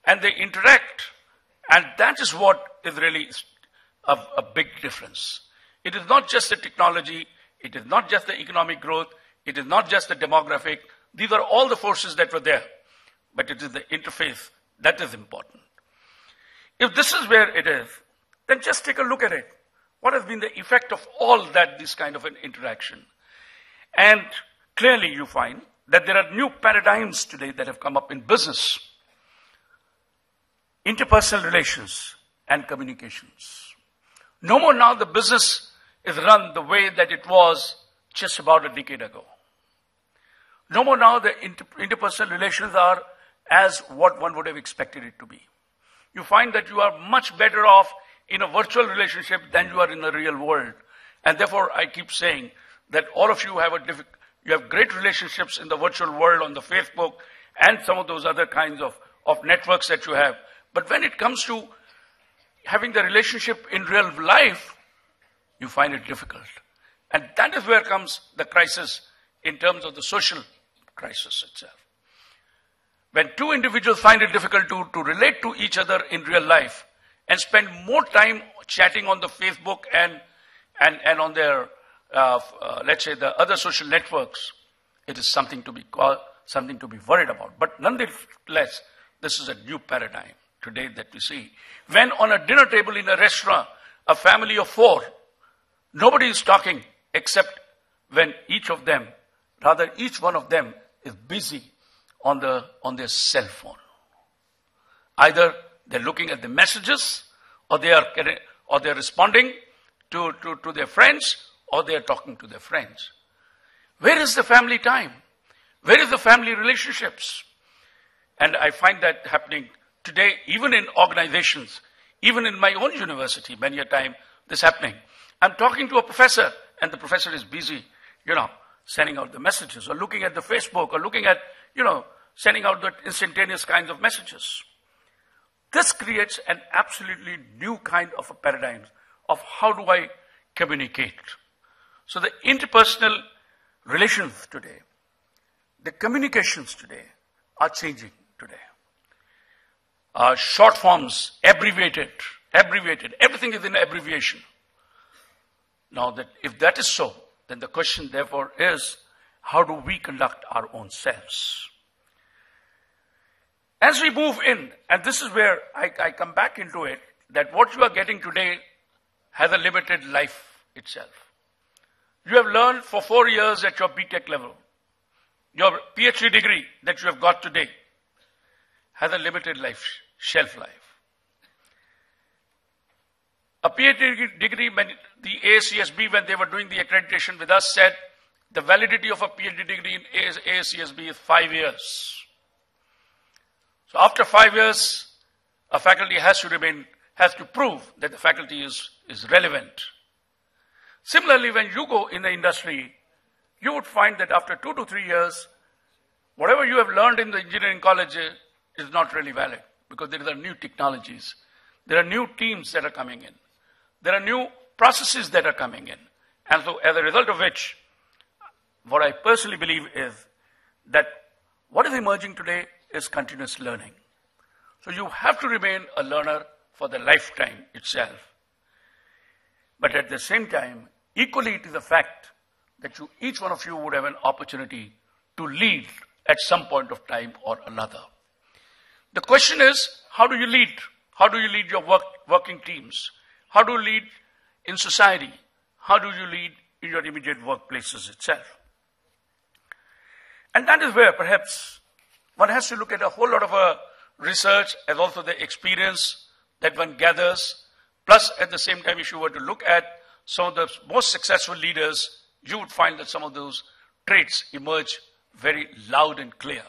and they interact, and that is what is really a big difference. It is not just the technology, it is not just the economic growth, it is not just the demographic. These are all the forces that were there, but it is the interface that is important. If this is where it is, then just take a look at it. What has been the effect of all that, this kind of an interaction? And clearly you find that there are new paradigms today that have come up in business. Interpersonal relations and communications. No more now the business is run the way that it was just about a decade ago. No more now the interpersonal relations are as what one would have expected it to be. You find that you are much better off in a virtual relationship than you are in the real world. And therefore, I keep saying that all of you have you have great relationships in the virtual world on the Facebook and some of those other kinds of networks that you have. But when it comes to having the relationship in real life, you find it difficult. And that is where comes the crisis in terms of the social crisis itself. When two individuals find it difficult to relate to each other in real life and spend more time chatting on the Facebook and on their, let's say, the other social networks, it is something to be worried about. But nonetheless, this is a new paradigm today that we see. When on a dinner table in a restaurant, a family of 4, nobody is talking except when each one of them is busy on their cell phone. Either they're looking at the messages, or they're responding to their friends, or they're talking to their friends. Where is the family time? Where is the family relationships? And I find that happening today, even in organizations, even in my own university, many a time this is happening. I'm talking to a professor, and the professor is busy, sending out the messages, or looking at the Facebook, or looking at, sending out the instantaneous kinds of messages. This creates an absolutely new kind of a paradigm of how do I communicate. So the interpersonal relations today, the communications today are changing today. Short forms, abbreviated, everything is in abbreviation. Now, if that is so, then the question therefore is, how do we conduct our own selves? As we move in, and this is where I come back into it, that what you are getting today has a limited life itself. You have learned for 4 years at your BTech level. Your Ph.D. degree that you have got today has a limited shelf life. A Ph.D. degree, when the AACSB, when they were doing the accreditation with us, said the validity of a Ph.D. degree in AACSB is 5 years. So after 5 years, a faculty has to prove that the faculty is relevant. Similarly, when you go in the industry, you would find that after 2 to 3 years, whatever you have learned in the engineering college is not really valid, because there are new technologies. There are new teams that are coming in. There are new processes that are coming in. And so as a result of which, what I personally believe is that what is emerging today is continuous learning. So you have to remain a learner for the lifetime itself. But at the same time, equally it is a fact that each one of you would have an opportunity to lead at some point of time or another. The question is, how do you lead? How do you lead your working teams? How do you lead in society? How do you lead in your immediate workplaces itself? And that is where perhaps one has to look at a whole lot of research and also the experience that one gathers. Plus, at the same time, if you were to look at some of the most successful leaders, you would find that some of those traits emerge very loud and clear.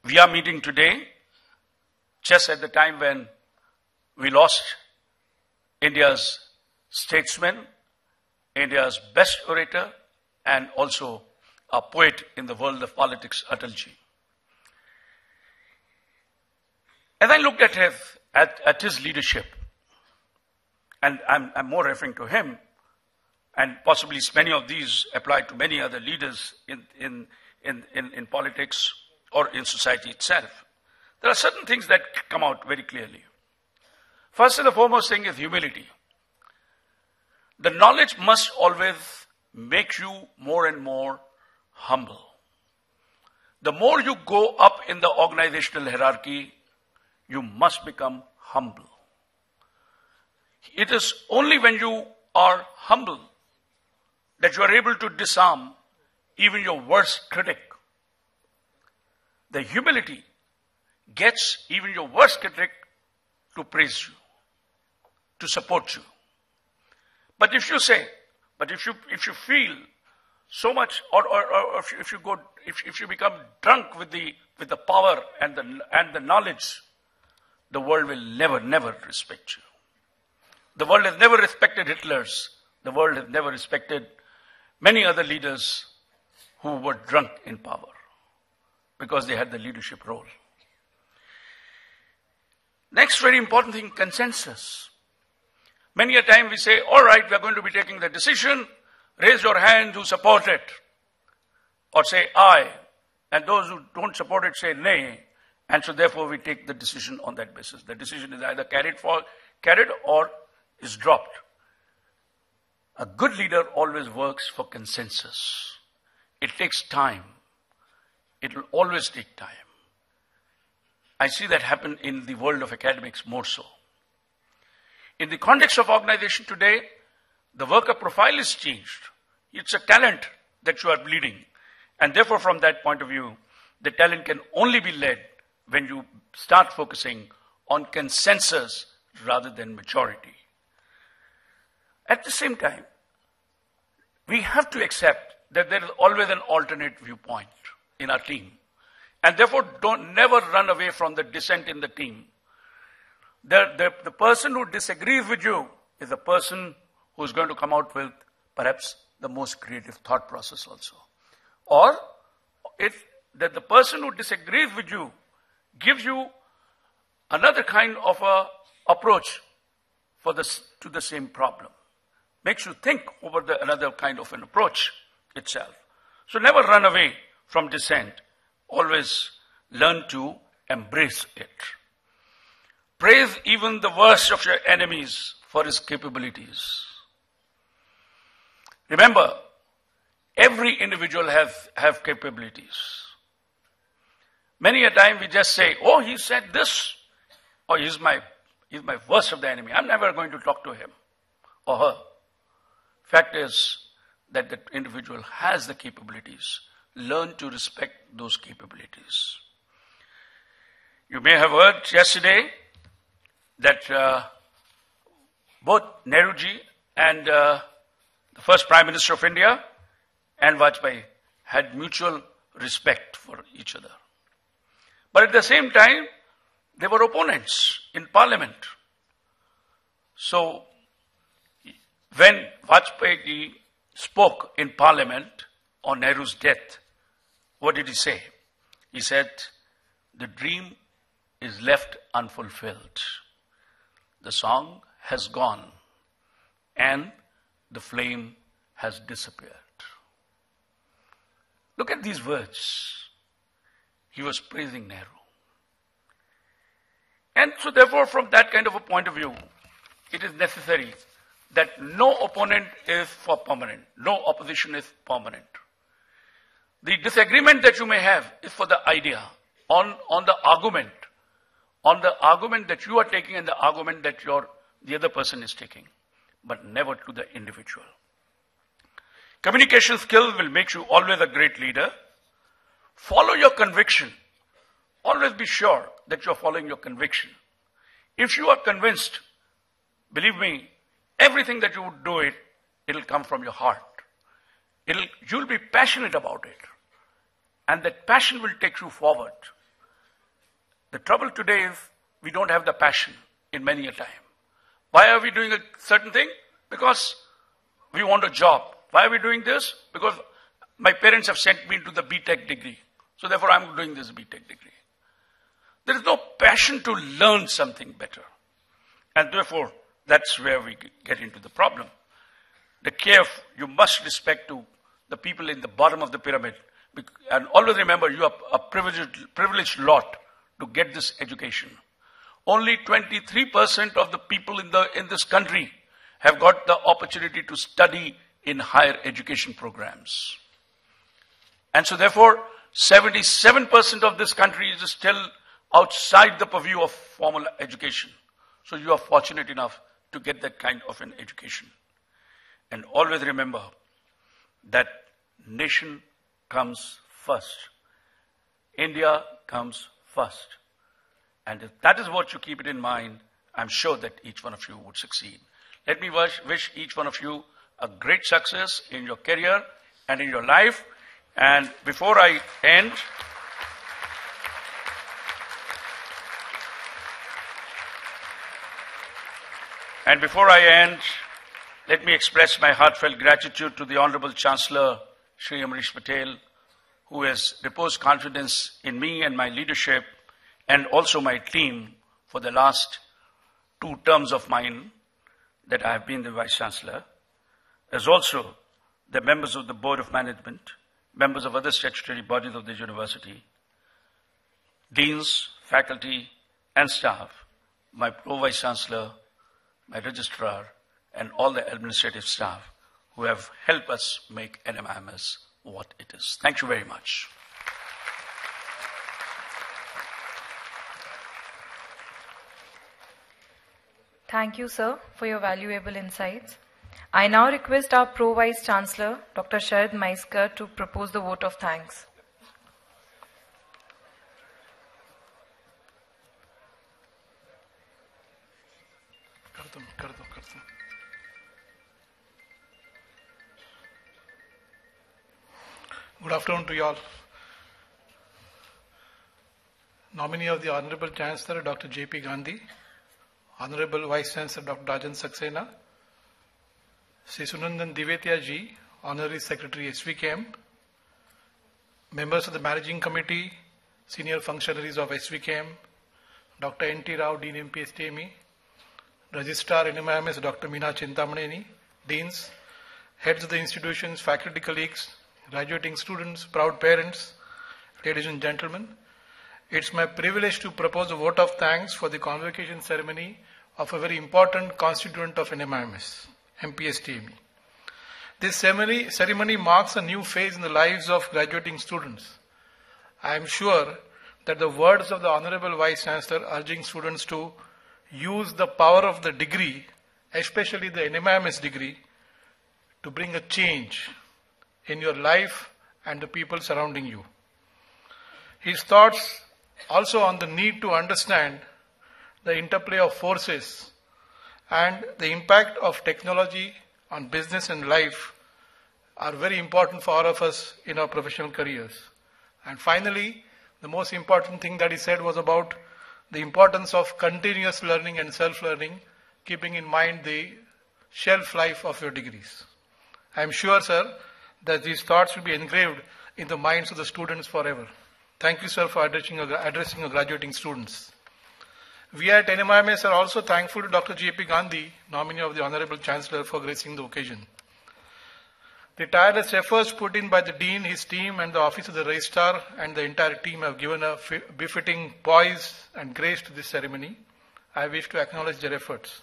We are meeting today just at the time when we lost India's statesman, India's best orator, and also a poet in the world of politics, Atalji. As I looked at his leadership, and I'm more referring to him, and possibly many of these apply to many other leaders in politics or in society itself. There are certain things that come out very clearly. First and the foremost thing is humility. The knowledge must always make you more and more humble. The more you go up in the organizational hierarchy, you must become humble. It is only when you are humble that you are able to disarm even your worst critic. The humility gets even your worst critic to praise you, to support you. But if you feel so much, or if you become drunk with the power and the knowledge, the world will never respect you. The world has never respected Hitler's. The world has never respected many other leaders who were drunk in power because they had the leadership role. Next very important thing, consensus. Many a time we say, all right, we are going to be taking the decision, raise your hand who support it, or say aye, and those who don't support it say nay, and so therefore we take the decision on that basis. The decision is either carried or is dropped. A good leader always works for consensus. It takes time. It will always take time. I see that happen in the world of academics more so. In the context of organization today, the worker profile is changed. It's a talent that you are leading. And therefore, from that point of view, the talent can only be led when you start focusing on consensus rather than majority. At the same time, we have to accept that there is always an alternate viewpoint in our team. And therefore, never run away from the dissent in the team. The person who disagrees with you is the person who is going to come out with perhaps the most creative thought process also. Or if that the person who disagrees with you gives you another kind of a approach to the same problem. Makes you think over another kind of an approach itself. So never run away from dissent. Always learn to embrace it. Praise even the worst of your enemies for his capabilities. Remember, every individual have capabilities. Many a time we just say, oh, he said this, or he's my worst of the enemy. I'm never going to talk to him or her. Fact is that the individual has the capabilities. Learn to respect those capabilities. You may have heard yesterday that both Nehruji and the first Prime Minister of India and Vajpayee had mutual respect for each other. But at the same time, they were opponents in Parliament. So, when Vajpayee spoke in Parliament on Nehru's death, what did he say? He said, the dream is left unfulfilled. The song has gone and the flame has disappeared. Look at these words. He was praising Nehru. And so therefore, from that kind of a point of view, it is necessary that no opponent is for permanent. No opposition is permanent. The disagreement that you may have is for the idea, on the argument that you are taking and the argument that the other person is taking, but never to the individual. Communication skills will make you always a great leader. Follow your conviction. Always be sure that you are following your conviction. If you are convinced, believe me, everything that you would do it'll come from your heart. You'll be passionate about it. And that passion will take you forward. The trouble today is we don't have the passion in many a time. Why are we doing a certain thing? Because we want a job. Why are we doing this? Because my parents have sent me to the B.Tech degree. So therefore I'm doing this B.Tech degree. There is no passion to learn something better. And therefore, that's where we get into the problem. The care you must respect to the people in the bottom of the pyramid. And always remember, you are a privileged lot to get this education. Only 23% of the people in this country have got the opportunity to study in higher education programs. And so therefore, 77% of this country is still outside the purview of formal education. So you are fortunate enough to get that kind of an education. And always remember that nation comes first. India comes first. And if that is what you keep it in mind, I'm sure that each one of you would succeed. Let me wish each one of you a great success in your career and in your life. And before I end, let me express my heartfelt gratitude to the Honorable Chancellor, Shri Amrish Patel, who has reposed confidence in me and my leadership and also my team for the last 2 terms of mine that I have been the Vice Chancellor, as also the members of the Board of Management, members of other statutory bodies of the university, deans, faculty, and staff, my Pro-Vice Chancellor, my registrar, and all the administrative staff who have helped us make NMIMS what it is. Thank you very much. Thank you, sir, for your valuable insights. I now request our Pro-Vice Chancellor, Dr. Sharad Maiskar, to propose the vote of thanks. Good afternoon to you all. Nominee of the Honorable Chancellor, Dr. J.P. Gandhi, Honorable Vice Chancellor, Dr. Rajan Saxena, Sri Sunandan Divetya ji, Honorary Secretary SVKM, members of the Managing Committee, senior functionaries of SVKM, Dr. N.T. Rao, Dean MPSTME, Registrar NMIMS, Dr. Meena Chintamaneni, Deans, heads of the institutions, faculty colleagues, graduating students, proud parents, ladies and gentlemen, it's my privilege to propose a vote of thanks for the convocation ceremony of a very important constituent of NMIMS, MPSTME. This ceremony marks a new phase in the lives of graduating students. I am sure that the words of the Honorable Vice Chancellor urging students to use the power of the degree, especially the NMIMS degree, to bring a change in your life and the people surrounding you. His thoughts also on the need to understand the interplay of forces and the impact of technology on business and life are very important for all of us in our professional careers. And finally, the most important thing that he said was about the importance of continuous learning and self-learning, keeping in mind the shelf life of your degrees. I am sure, sir, that these thoughts will be engraved in the minds of the students forever. Thank you, sir, for addressing our graduating students. We at NMIMS are also thankful to Dr. J.P. Gandhi, nominee of the Honorable Chancellor, for gracing the occasion. The tireless efforts put in by the Dean, his team, and the Office of the Registrar and the entire team have given a befitting poise and grace to this ceremony. I wish to acknowledge their efforts.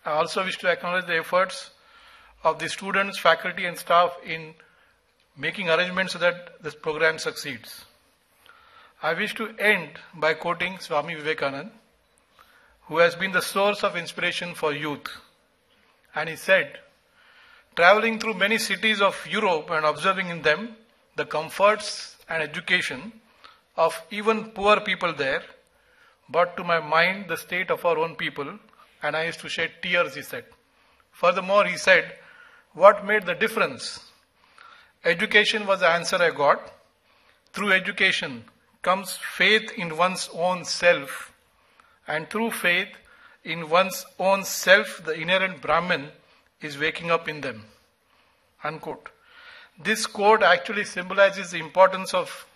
I also wish to acknowledge the efforts of the students, faculty, and staff in making arrangements so that this program succeeds. I wish to end by quoting Swami Vivekananda, who has been the source of inspiration for youth. And he said, traveling through many cities of Europe and observing in them the comforts and education of even poor people there, brought to my mind the state of our own people, and I used to shed tears, he said. Furthermore, he said, what made the difference? Education was the answer I got. Through education comes faith in one's own self, and through faith in one's own self, the inherent Brahman is waking up in them. Unquote. This quote actually symbolizes the importance of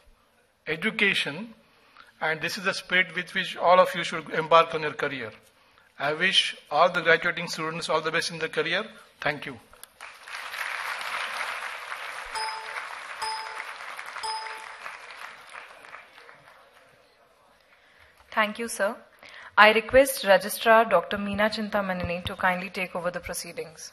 education, and this is the spirit with which all of you should embark on your career. I wish all the graduating students all the best in their career. Thank you. Thank you, sir. I request Registrar Dr. Meena Chintamaneni to kindly take over the proceedings.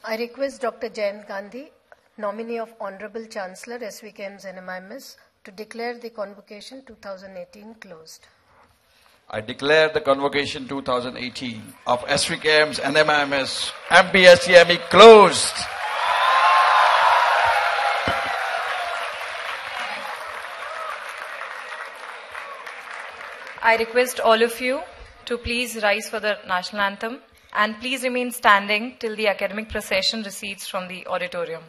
I request Dr. Jayant Gandhi, nominee of Honorable Chancellor SVKM's NMIMS, to declare the Convocation 2018 closed. I declare the Convocation 2018 of SVKM's NMIMS MPSTME closed. I request all of you to please rise for the national anthem and please remain standing till the academic procession recedes from the auditorium.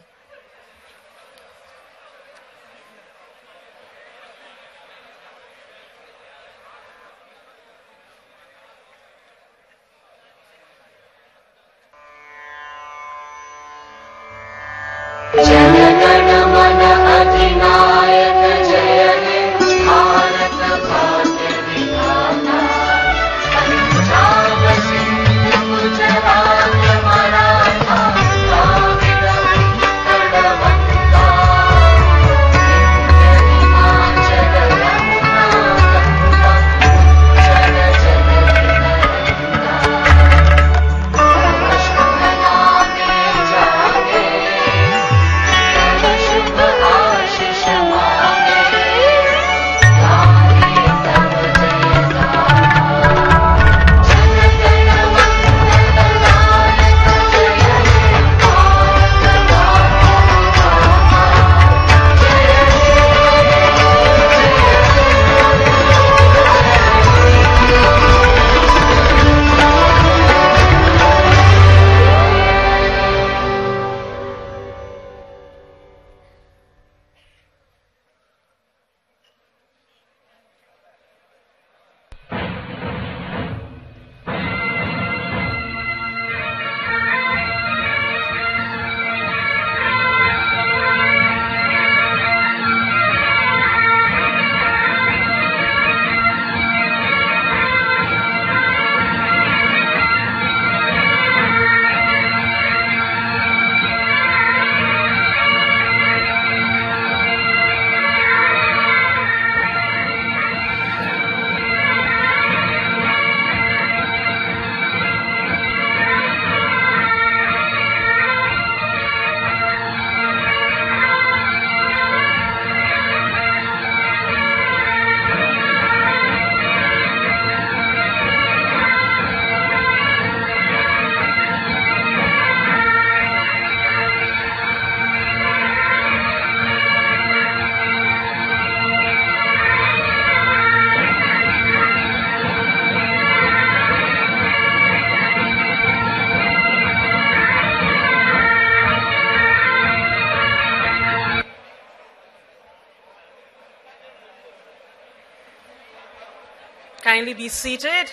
Kindly be seated.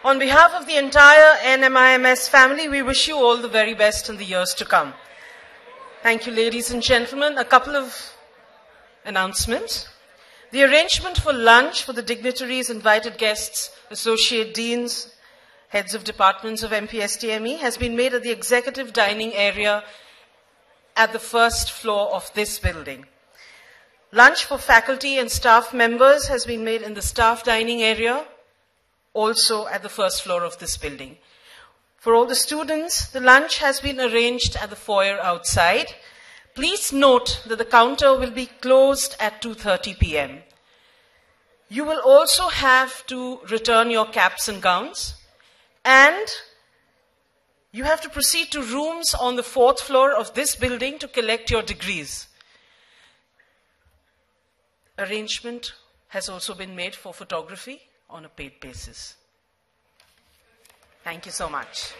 On behalf of the entire NMIMS family, we wish you all the very best in the years to come. Thank you, ladies and gentlemen. A couple of announcements. The arrangement for lunch for the dignitaries, invited guests, associate deans, heads of departments of MPSTME has been made at the executive dining area at the first floor of this building. Lunch for faculty and staff members has been made in the staff dining area, also at the first floor of this building. For all the students, the lunch has been arranged at the foyer outside. Please note that the counter will be closed at 2:30 p.m. You will also have to return your caps and gowns, and you have to proceed to rooms on the 4th floor of this building to collect your degrees. Arrangement has also been made for photography on a paid basis. Thank you so much.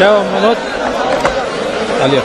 क्या मनोज आलिया